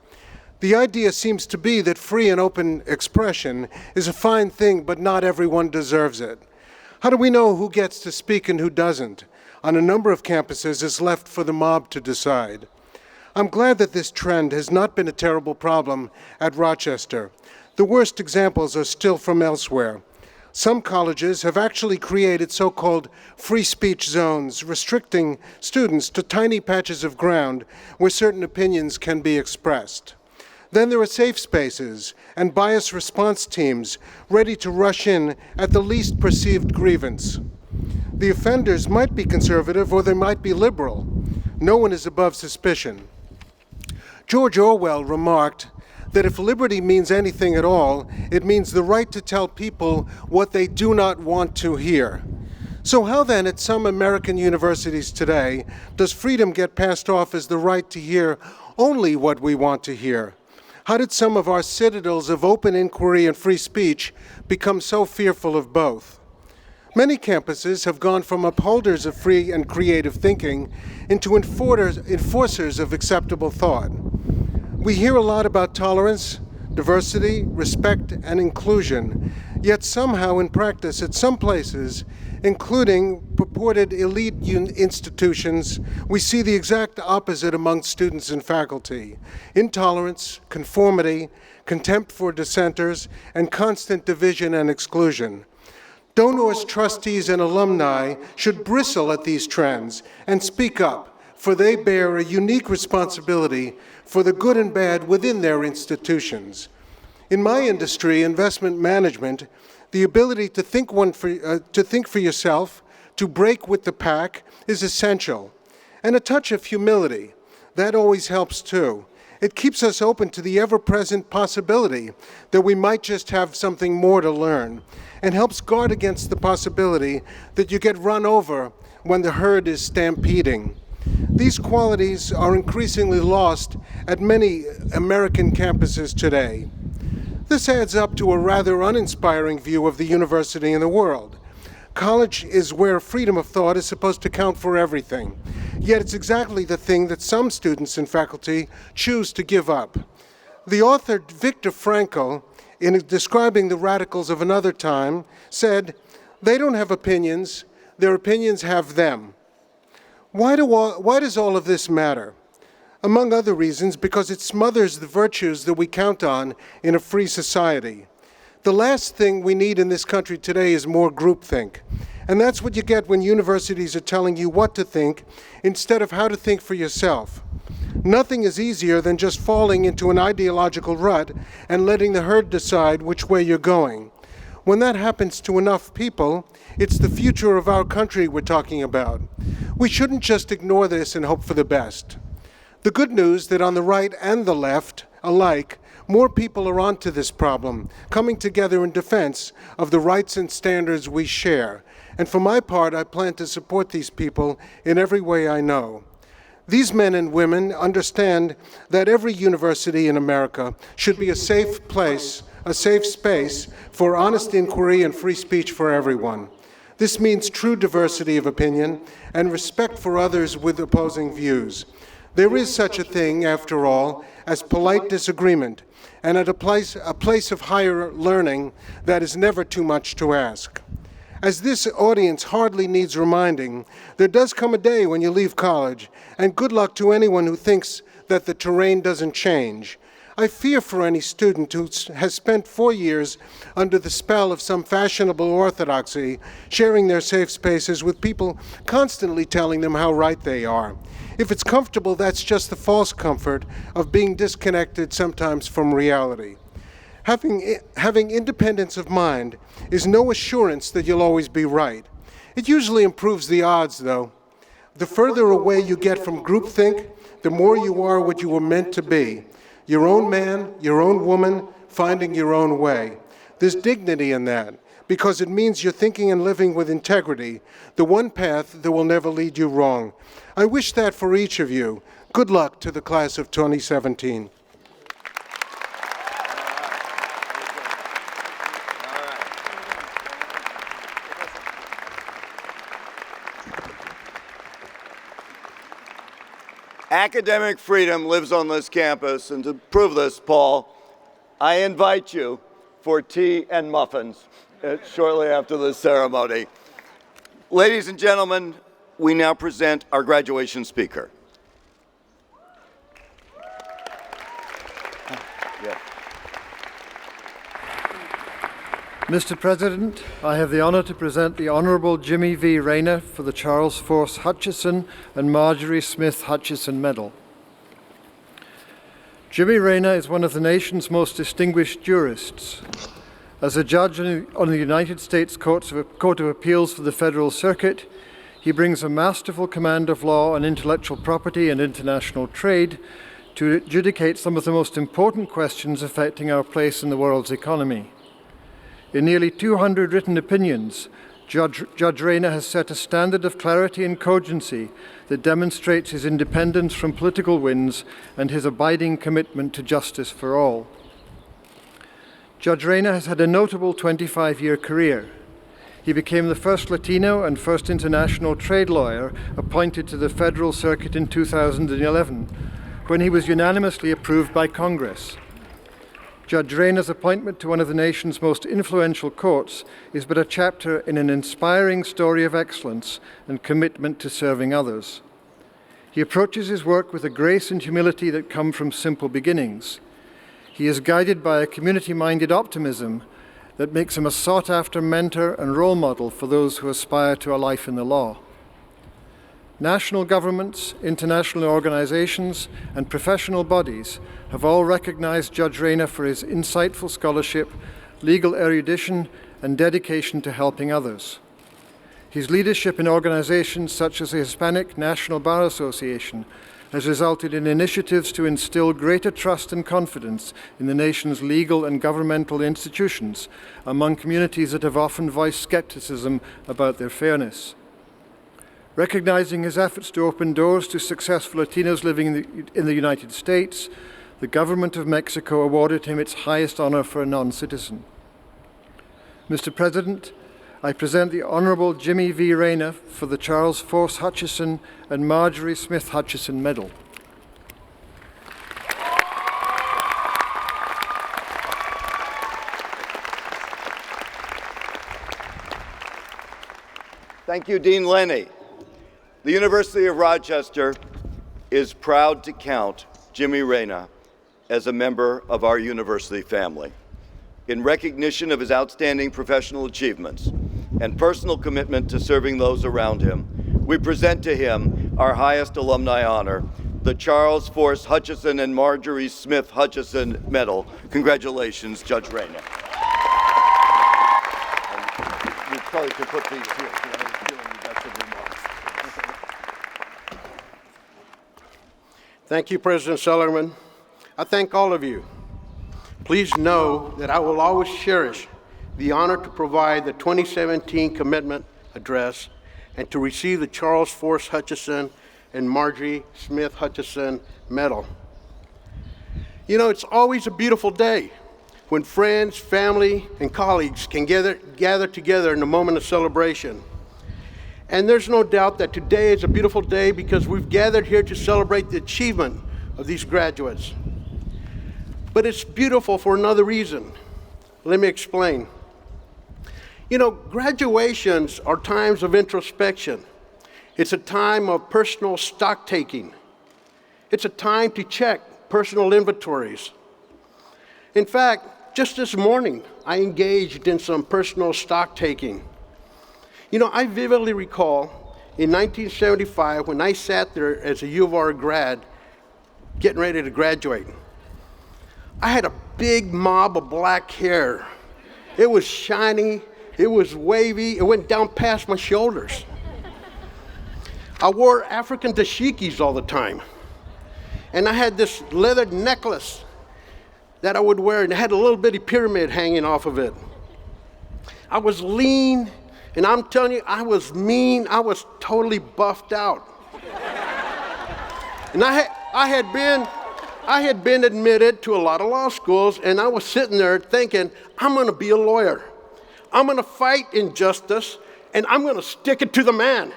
The idea seems to be that free and open expression is a fine thing, but not everyone deserves it. How do we know who gets to speak and who doesn't? On a number of campuses, it's left for the mob to decide. I'm glad that this trend has not been a terrible problem at Rochester. The worst examples are still from elsewhere. Some colleges have actually created so-called free speech zones, restricting students to tiny patches of ground where certain opinions can be expressed. Then there are safe spaces and bias response teams ready to rush in at the least perceived grievance. The offenders might be conservative or they might be liberal. No one is above suspicion. George Orwell remarked that if liberty means anything at all, it means the right to tell people what they do not want to hear. So how then, at some American universities today, does freedom get passed off as the right to hear only what we want to hear? How did some of our citadels of open inquiry and free speech become so fearful of both? Many campuses have gone from upholders of free and creative thinking into enforcers of acceptable thought. We hear a lot about tolerance, diversity, respect, and inclusion, yet somehow in practice at some places, including purported elite institutions, we see the exact opposite among students and faculty: intolerance, conformity, contempt for dissenters, and constant division and exclusion. Donors, trustees, and alumni should bristle at these trends and speak up, for they bear a unique responsibility for the good and bad within their institutions. In my industry, investment management, the ability to think for yourself, to break with the pack, is essential. And a touch of humility, that always helps too. It keeps us open to the ever-present possibility that we might just have something more to learn, and helps guard against the possibility that you get run over when the herd is stampeding. These qualities are increasingly lost at many American campuses today. This adds up to a rather uninspiring view of the university and the world. College is where freedom of thought is supposed to count for everything, yet it's exactly the thing that some students and faculty choose to give up. The author Viktor Frankl, in describing the radicals of another time, said, "They don't have opinions, their opinions have them." Why does all of this matter? Among other reasons, because it smothers the virtues that we count on in a free society. The last thing we need in this country today is more groupthink. And that's what you get when universities are telling you what to think instead of how to think for yourself. Nothing is easier than just falling into an ideological rut and letting the herd decide which way you're going. When that happens to enough people, it's the future of our country we're talking about. We shouldn't just ignore this and hope for the best. The good news that on the right and the left alike, more people are onto this problem, coming together in defense of the rights and standards we share. And for my part, I plan to support these people in every way I know. These men and women understand that every university in America should be a safe place, a safe space for honest inquiry and free speech for everyone. This means true diversity of opinion and respect for others with opposing views. There is such a thing, after all, as polite disagreement, and at a place of higher learning that is never too much to ask. As this audience hardly needs reminding, there does come a day when you leave college, and good luck to anyone who thinks that the terrain doesn't change. I fear for any student who has spent 4 years under the spell of some fashionable orthodoxy, sharing their safe spaces with people constantly telling them how right they are. If it's comfortable, that's just the false comfort of being disconnected sometimes from reality. Having independence of mind is no assurance that you'll always be right. It usually improves the odds, though. The further away you get from groupthink, the more you are what you were meant to be. Your own man, your own woman, finding your own way. There's dignity in that, because it means you're thinking and living with integrity, the one path that will never lead you wrong. I wish that for each of you. Good luck to the class of 2017. Academic freedom lives on this campus, and to prove this, Paul, I invite you for tea and muffins shortly after the ceremony. Ladies and gentlemen, we now present our graduation speaker. Mr. President, I have the honor to present the Honorable Jimmy V. Rayner for the Charles Force Hutchison and Marjorie Smith Hutchison Medal. Jimmy Rayner is one of the nation's most distinguished jurists. As a judge on the United States Court of Appeals for the Federal Circuit, he brings a masterful command of law on intellectual property and international trade to adjudicate some of the most important questions affecting our place in the world's economy. In nearly 200 written opinions, Judge Rayner has set a standard of clarity and cogency that demonstrates his independence from political winds and his abiding commitment to justice for all. Judge Rayner has had a notable 25-year career. He became the first Latino and first international trade lawyer appointed to the Federal Circuit in 2011, when he was unanimously approved by Congress. Judge Rayner's appointment to one of the nation's most influential courts is but a chapter in an inspiring story of excellence and commitment to serving others. He approaches his work with a grace and humility that come from simple beginnings. He is guided by a community-minded optimism that makes him a sought-after mentor and role model for those who aspire to a life in the law. National governments, international organizations, and professional bodies have all recognized Judge Rayner for his insightful scholarship, legal erudition, and dedication to helping others. His leadership in organizations such as the Hispanic National Bar Association has resulted in initiatives to instill greater trust and confidence in the nation's legal and governmental institutions among communities that have often voiced skepticism about their fairness. Recognizing his efforts to open doors to successful Latinos living in the United States, the government of Mexico awarded him its highest honor for a non-citizen. Mr. President, I present the Honorable Jimmy V. Rayner for the Charles Force Hutchison and Marjorie Smith Hutchison Medal. Thank you, Dean Lenny. The University of Rochester is proud to count Jimmy Rayner as a member of our university family. In recognition of his outstanding professional achievements and personal commitment to serving those around him, we present to him our highest alumni honor, the Charles Force Hutchison and Marjorie Smith Hutchison Medal. Congratulations, Judge Rayner. You probably could put these here. Thank you, President Sullivan. I thank all of you. Please know that I will always cherish the honor to provide the 2017 Commencement address and to receive the Charles Force Hutchison and Marjorie Smith Hutchison Medal. You know, it's always a beautiful day when friends, family, and colleagues can gather together in a moment of celebration. And there's no doubt that today is a beautiful day because we've gathered here to celebrate the achievement of these graduates. But it's beautiful for another reason. Let me explain. You know, graduations are times of introspection. It's a time of personal stock taking. It's a time to check personal inventories. In fact, just this morning, I engaged in some personal stock taking. You know, I vividly recall in 1975 when I sat there as a U of R grad getting ready to graduate. I had a big mob of black hair. It was shiny, it was wavy, it went down past my shoulders. I wore African dashikis all the time. And I had this leather necklace that I would wear, and it had a little bitty pyramid hanging off of it. I was lean, and I'm telling you, I was mean. I was totally buffed out. And I had been admitted to a lot of law schools, and I was sitting there thinking, I'm gonna be a lawyer. I'm gonna fight injustice, and I'm gonna stick it to the man.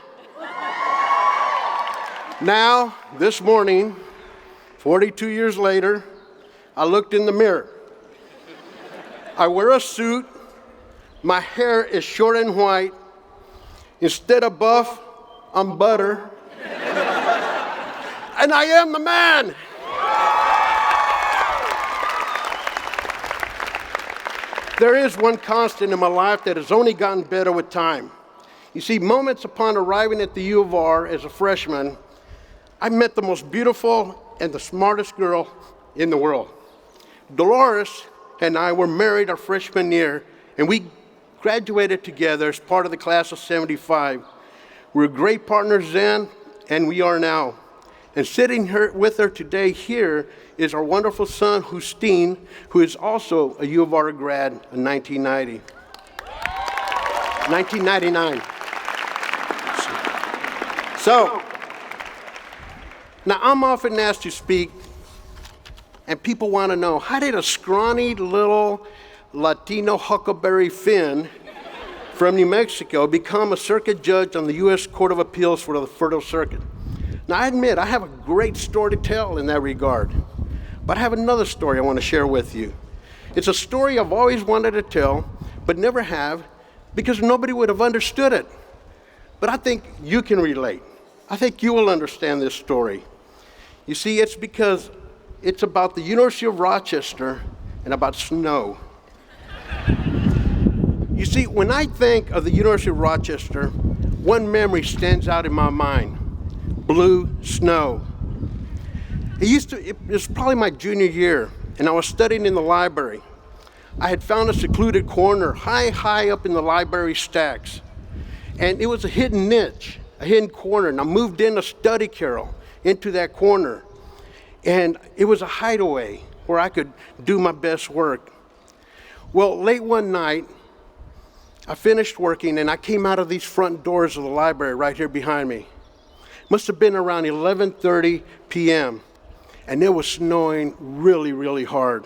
Now, this morning, 42 years later, I looked in the mirror. I wear a suit, my hair is short and white. Instead of buff, I'm butter. And I am the man. There is one constant in my life that has only gotten better with time. You see, moments upon arriving at the U of R as a freshman, I met the most beautiful and the smartest girl in the world. Dolores and I were married our freshman year, and we graduated together as part of the class of '75. We were great partners then, and we are now. And sitting here with her today here is our wonderful son, Justine, who is also a U of R grad in 1999. So, now I'm often asked to speak, and people want to know, how did a scrawny little Latino Huckleberry Finn from New Mexico become a circuit judge on the U.S. Court of Appeals for the Federal Circuit? Now, I admit I have a great story to tell in that regard, but I have another story I want to share with you. It's a story I've always wanted to tell, but never have, because nobody would have understood it. But I think you can relate. I think you will understand this story. You see, it's because it's about the University of Rochester and about snow. You see, when I think of the University of Rochester, one memory stands out in my mind: blue snow. It was probably my junior year, and I was studying in the library. I had found a secluded corner high up in the library stacks, and it was a hidden niche, a hidden corner, and I moved in a study carrel into that corner, and it was a hideaway where I could do my best work. Well, late one night, I finished working, and I came out of these front doors of the library right here behind me. Must have been around 11:30 p.m., and it was snowing really, really hard.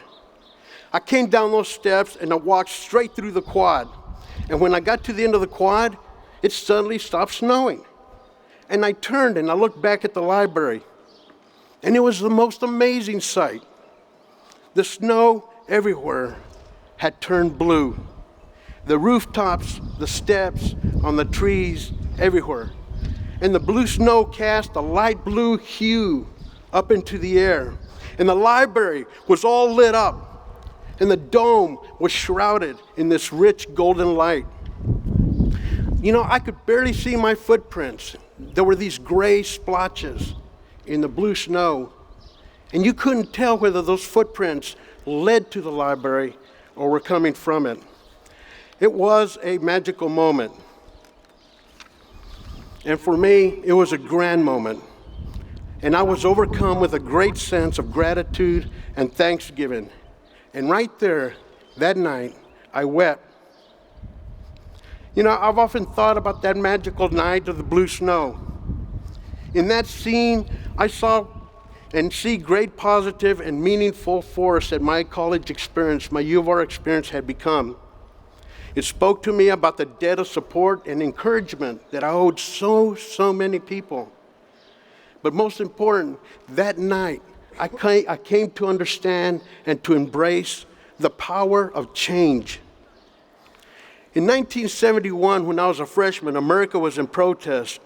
I came down those steps, and I walked straight through the quad, and when I got to the end of the quad, it suddenly stopped snowing. And I turned, and I looked back at the library, and it was the most amazing sight. The snow everywhere had turned blue. The rooftops, the steps, on the trees, everywhere. And the blue snow cast a light blue hue up into the air. And the library was all lit up. And the dome was shrouded in this rich golden light. You know, I could barely see my footprints. There were these gray splotches in the blue snow. And you couldn't tell whether those footprints led to the library or were coming from it. It was a magical moment. And for me, it was a grand moment. And I was overcome with a great sense of gratitude and thanksgiving. And right there, that night, I wept. You know, I've often thought about that magical night of the blue snow. In that scene, I saw and see great positive and meaningful force that my college experience, my U of R experience had become. It spoke to me about the debt of support and encouragement that I owed so many people. But most important, that night, I came to understand and to embrace the power of change. In 1971, when I was a freshman, America was in protest.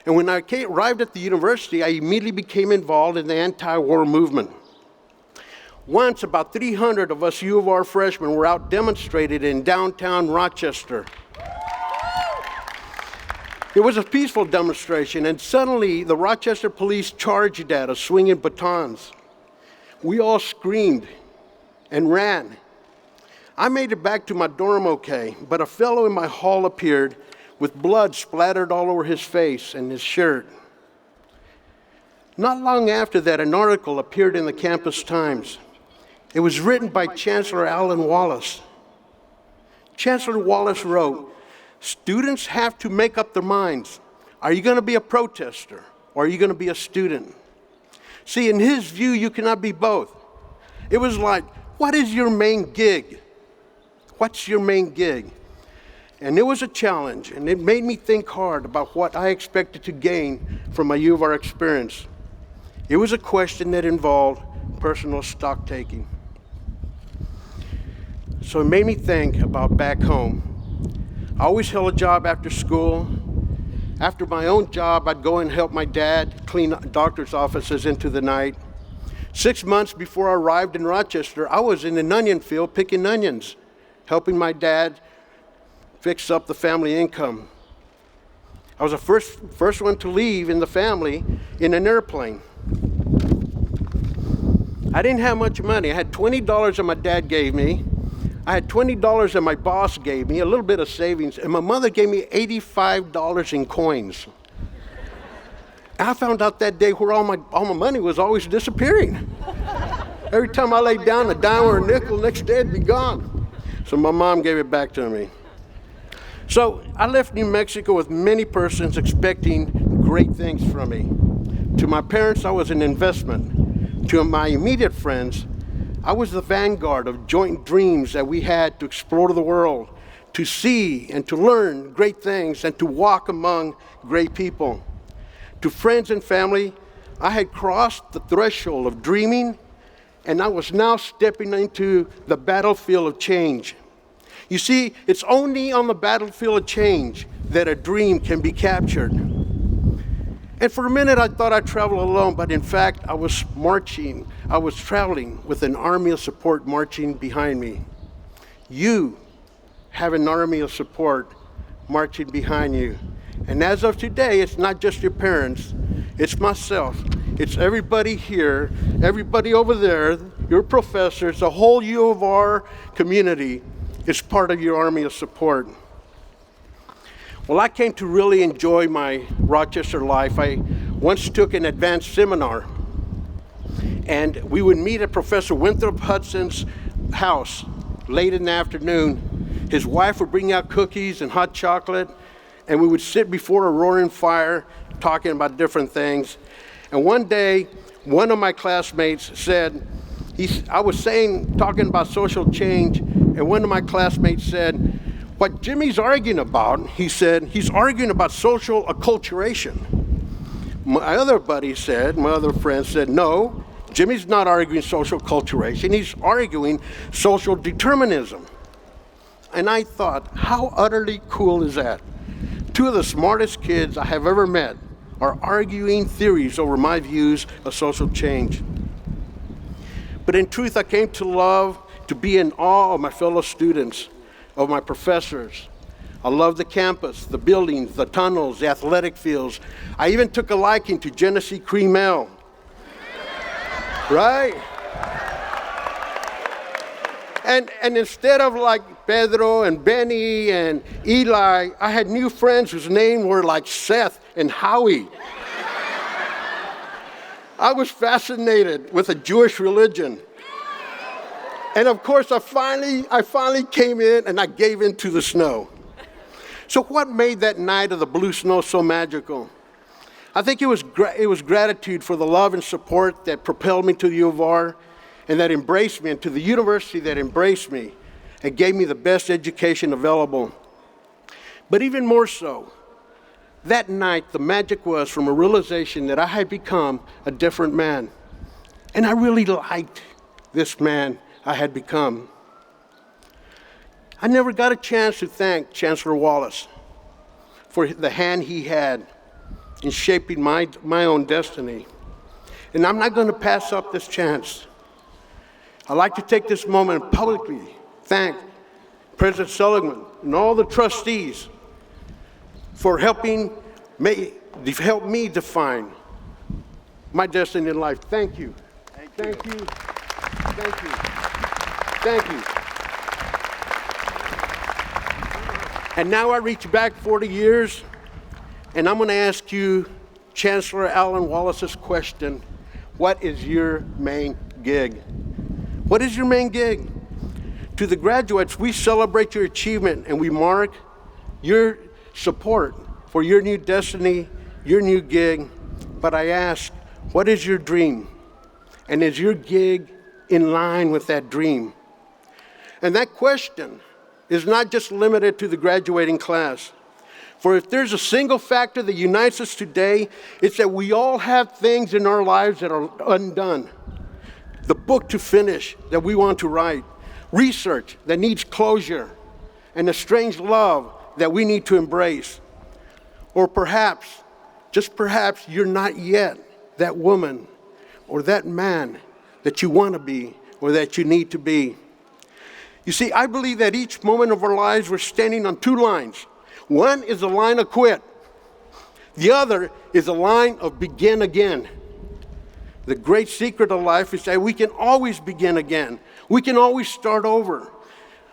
And when I arrived at the university, I immediately became involved in the anti-war movement. Once, about 300 of us U of R freshmen were out demonstrated in downtown Rochester. It was a peaceful demonstration, and suddenly the Rochester police charged at us, swinging batons. We all screamed and ran. I made it back to my dorm okay, but a fellow in my hall appeared with blood splattered all over his face and his shirt. Not long after that, an article appeared in the Campus Times. It was written by Chancellor Alan Wallace. Chancellor Wallace wrote, "Students have to make up their minds. Are you going to be a protester or are you going to be a student?" See, in his view, you cannot be both. It was like, what is your main gig? What's your main gig? And it was a challenge, and it made me think hard about what I expected to gain from my U of R experience. It was a question that involved personal stock taking. So it made me think about back home. I always held a job after school. After my own job, I'd go and help my dad clean doctor's offices into the night. 6 months before I arrived in Rochester, I was in an onion field picking onions, helping my dad fix up the family income. I was the first one to leave in the family in an airplane. I didn't have much money. I had $20 that my dad gave me. I had $20 that my boss gave me, a little bit of savings, and my mother gave me $85 in coins. I found out that day where all my money was always disappearing. Every time I laid down a dime or a nickel, next day it'd be gone. So my mom gave it back to me. So I left New Mexico with many persons expecting great things from me. To my parents, I was an investment. To my immediate friends, I was the vanguard of joint dreams that we had to explore the world, to see and to learn great things, and to walk among great people. To friends and family, I had crossed the threshold of dreaming, and I was now stepping into the battlefield of change. You see, it's only on the battlefield of change that a dream can be captured. And for a minute, I thought I'd travel alone, but in fact, I was traveling with an army of support marching behind me. You have an army of support marching behind you. And as of today, it's not just your parents, it's myself, it's everybody here, everybody over there, your professors, the whole U of R community is part of your army of support. Well, I came to really enjoy my Rochester life. I once took an advanced seminar, and we would meet at Professor Winthrop Hudson's house late in the afternoon. His wife would bring out cookies and hot chocolate, and we would sit before a roaring fire talking about different things. And one day, one of my classmates said, I was talking about social change, and one of my classmates said, "What Jimmy's arguing about," he said, "he's arguing about social acculturation." My other friend said, "No, Jimmy's not arguing social acculturation, he's arguing social determinism." And I thought, how utterly cool is that? Two of the smartest kids I have ever met are arguing theories over my views of social change. But in truth, I came to love, to be in awe of my fellow students, of my professors. I love the campus, the buildings, the tunnels, the athletic fields. I even took a liking to Genesee Cream Ale. Right? And instead of like Pedro and Benny and Eli, I had new friends whose names were like Seth and Howie. I was fascinated with the Jewish religion. And of course, I finally came in and I gave in to the snow. So what made that night of the blue snow so magical? I think it was gratitude for the love and support that propelled me to the U of R and that embraced me, and to the university that embraced me and gave me the best education available. But even more so, that night, the magic was from a realization that I had become a different man. And I really liked this man I had become. I never got a chance to thank Chancellor Wallace for the hand he had in shaping my own destiny. And I'm not going to pass up this chance. I'd like to take this moment and publicly thank President Seligman and all the trustees for helping help me define my destiny in life. Thank you. Thank you. Thank you. Thank you. And now I reach back 40 years, and I'm going to ask you, Chancellor Alan Wallace's question: what is your main gig? What is your main gig? To the graduates, we celebrate your achievement and we mark your support for your new destiny, your new gig. But I ask, what is your dream? And is your gig in line with that dream? And that question is not just limited to the graduating class. For if there's a single factor that unites us today, it's that we all have things in our lives that are undone. The book to finish that we want to write, research that needs closure, and a strange love that we need to embrace. Or perhaps, just perhaps, you're not yet that woman or that man that you want to be or that you need to be. You see, I believe that each moment of our lives we're standing on two lines. One is the line of quit. The other is the line of begin again. The great secret of life is that we can always begin again. We can always start over.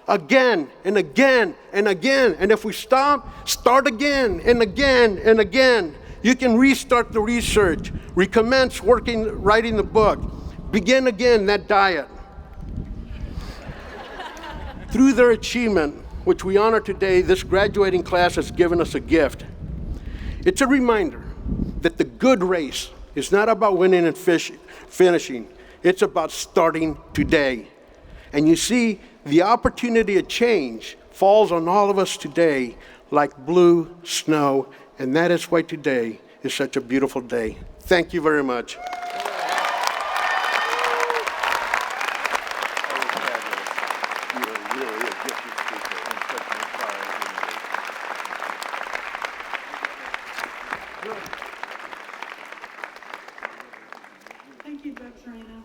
Again and again and again. And if we stop, start again and again and again. You can restart the research, recommence writing the book, begin again that diet. Through their achievement, which we honor today, this graduating class has given us a gift. It's a reminder that the good race is not about winning and finishing. It's about starting today. And you see, the opportunity to change falls on all of us today like blue snow, and that is why today is such a beautiful day. Thank you very much. Thank you, Dr. Reyna.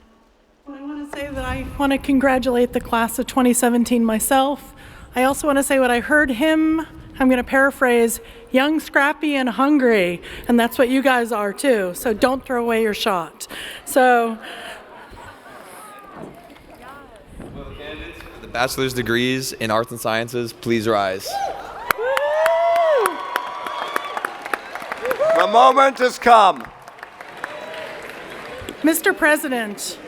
Well, I want to say that I want to congratulate the class of 2017 myself. I also want to say what I heard him, I'm going to paraphrase, young, scrappy, and hungry. And that's what you guys are too. So don't throw away your shot. So. Will the candidates for the bachelor's degrees in arts and sciences please rise? The moment has come. Mr. President,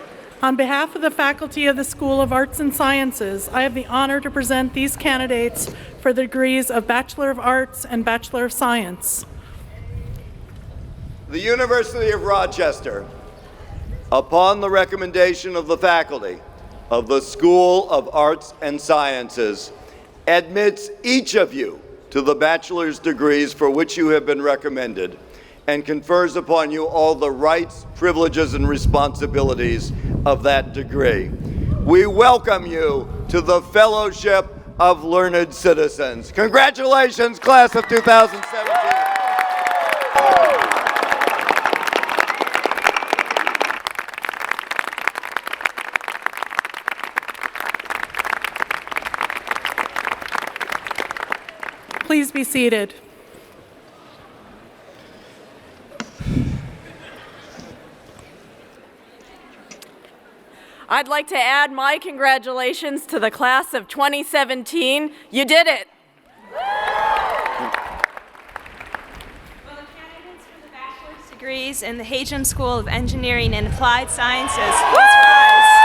on behalf of the faculty of the School of Arts and Sciences, I have the honor to present these candidates for the degrees of Bachelor of Arts and Bachelor of Science. The University of Rochester, upon the recommendation of the faculty of the School of Arts and Sciences, admits each of you to the bachelor's degrees for which you have been recommended, and confers upon you all the rights, privileges, and responsibilities of that degree. We welcome you to the Fellowship of Learned Citizens. Congratulations, class of 2017. Please be seated. I'd like to add my congratulations to the class of 2017. You did it. Will the candidates for the bachelor's degrees in the Hagen School of Engineering and Applied Sciences please rise?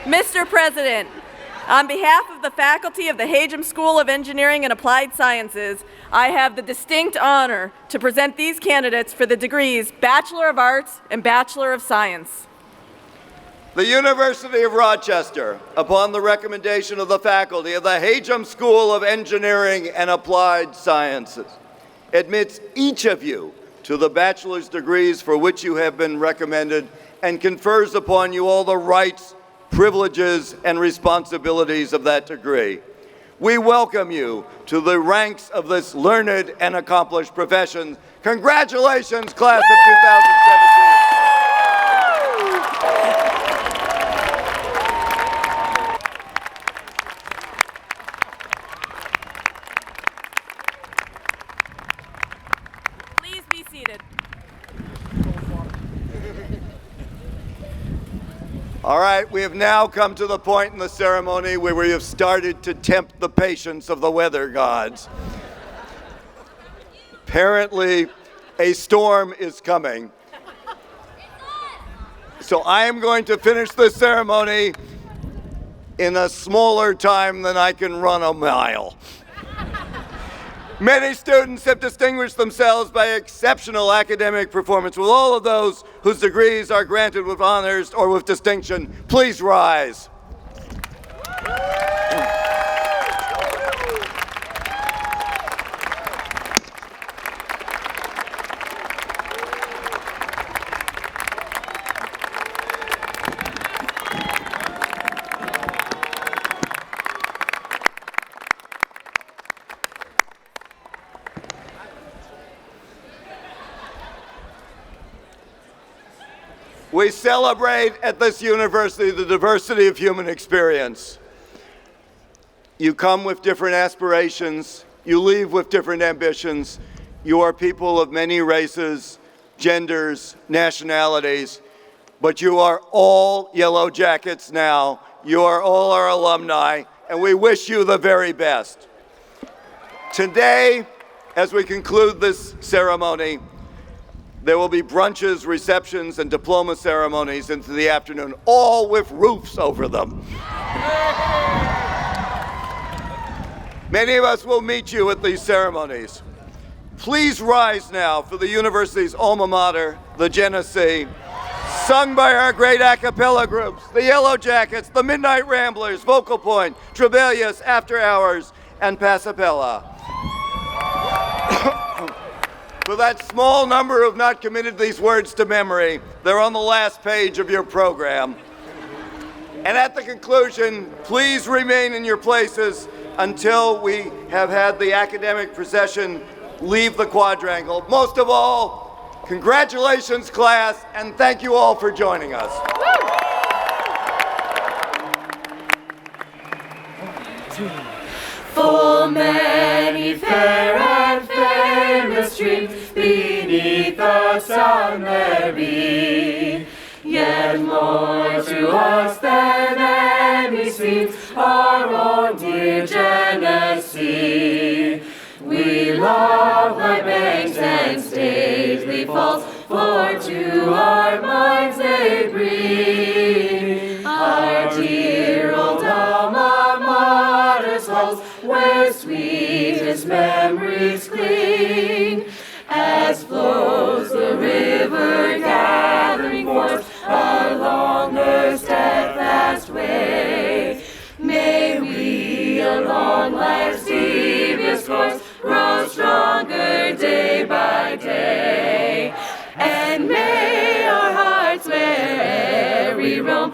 Mr. President, on behalf of the faculty of the Hagem School of Engineering and Applied Sciences, I have the distinct honor to present these candidates for the degrees Bachelor of Arts and Bachelor of Science. The University of Rochester, upon the recommendation of the faculty of the Hagem School of Engineering and Applied Sciences, admits each of you to the bachelor's degrees for which you have been recommended and confers upon you all the rights, privileges, and responsibilities of that degree. We welcome you to the ranks of this learned and accomplished profession. Congratulations, class of 2017. Please be seated. All right, we have now come to the point in the ceremony where we have started to tempt the patience of the weather gods. Apparently, a storm is coming. So I am going to finish this ceremony in a smaller time than I can run a mile. Many students have distinguished themselves by exceptional academic performance. Will all of those whose degrees are granted with honors or with distinction please rise? We celebrate at this university the diversity of human experience. You come with different aspirations, you leave with different ambitions. You are people of many races, genders, nationalities, but you are all Yellow Jackets now. You are all our alumni, and we wish you the very best. Today, as we conclude this ceremony, there will be brunches, receptions, and diploma ceremonies into the afternoon, all with roofs over them. Many of us will meet you at these ceremonies. Please rise now for the university's alma mater, the Genesee, sung by our great a cappella groups, the Yellow Jackets, the Midnight Ramblers, Vocal Point, Trebellius, After Hours, and Passapella. For that small number who have not committed these words to memory, they're on the last page of your program. And at the conclusion, please remain in your places until we have had the academic procession leave the quadrangle. Most of all, congratulations, class, and thank you all for joining us. Full many fair and famous streams beneath the sun there be, yet more to us than any seems our own dear Genesee. We love thy banks and stately falls, for to our minds they bring our dear old alma mater's halls, where sweetest memories cling, as flows the river gathering forth along her steadfast way. May we along life's devious course grow stronger day by day, and may our hearts where'er we roam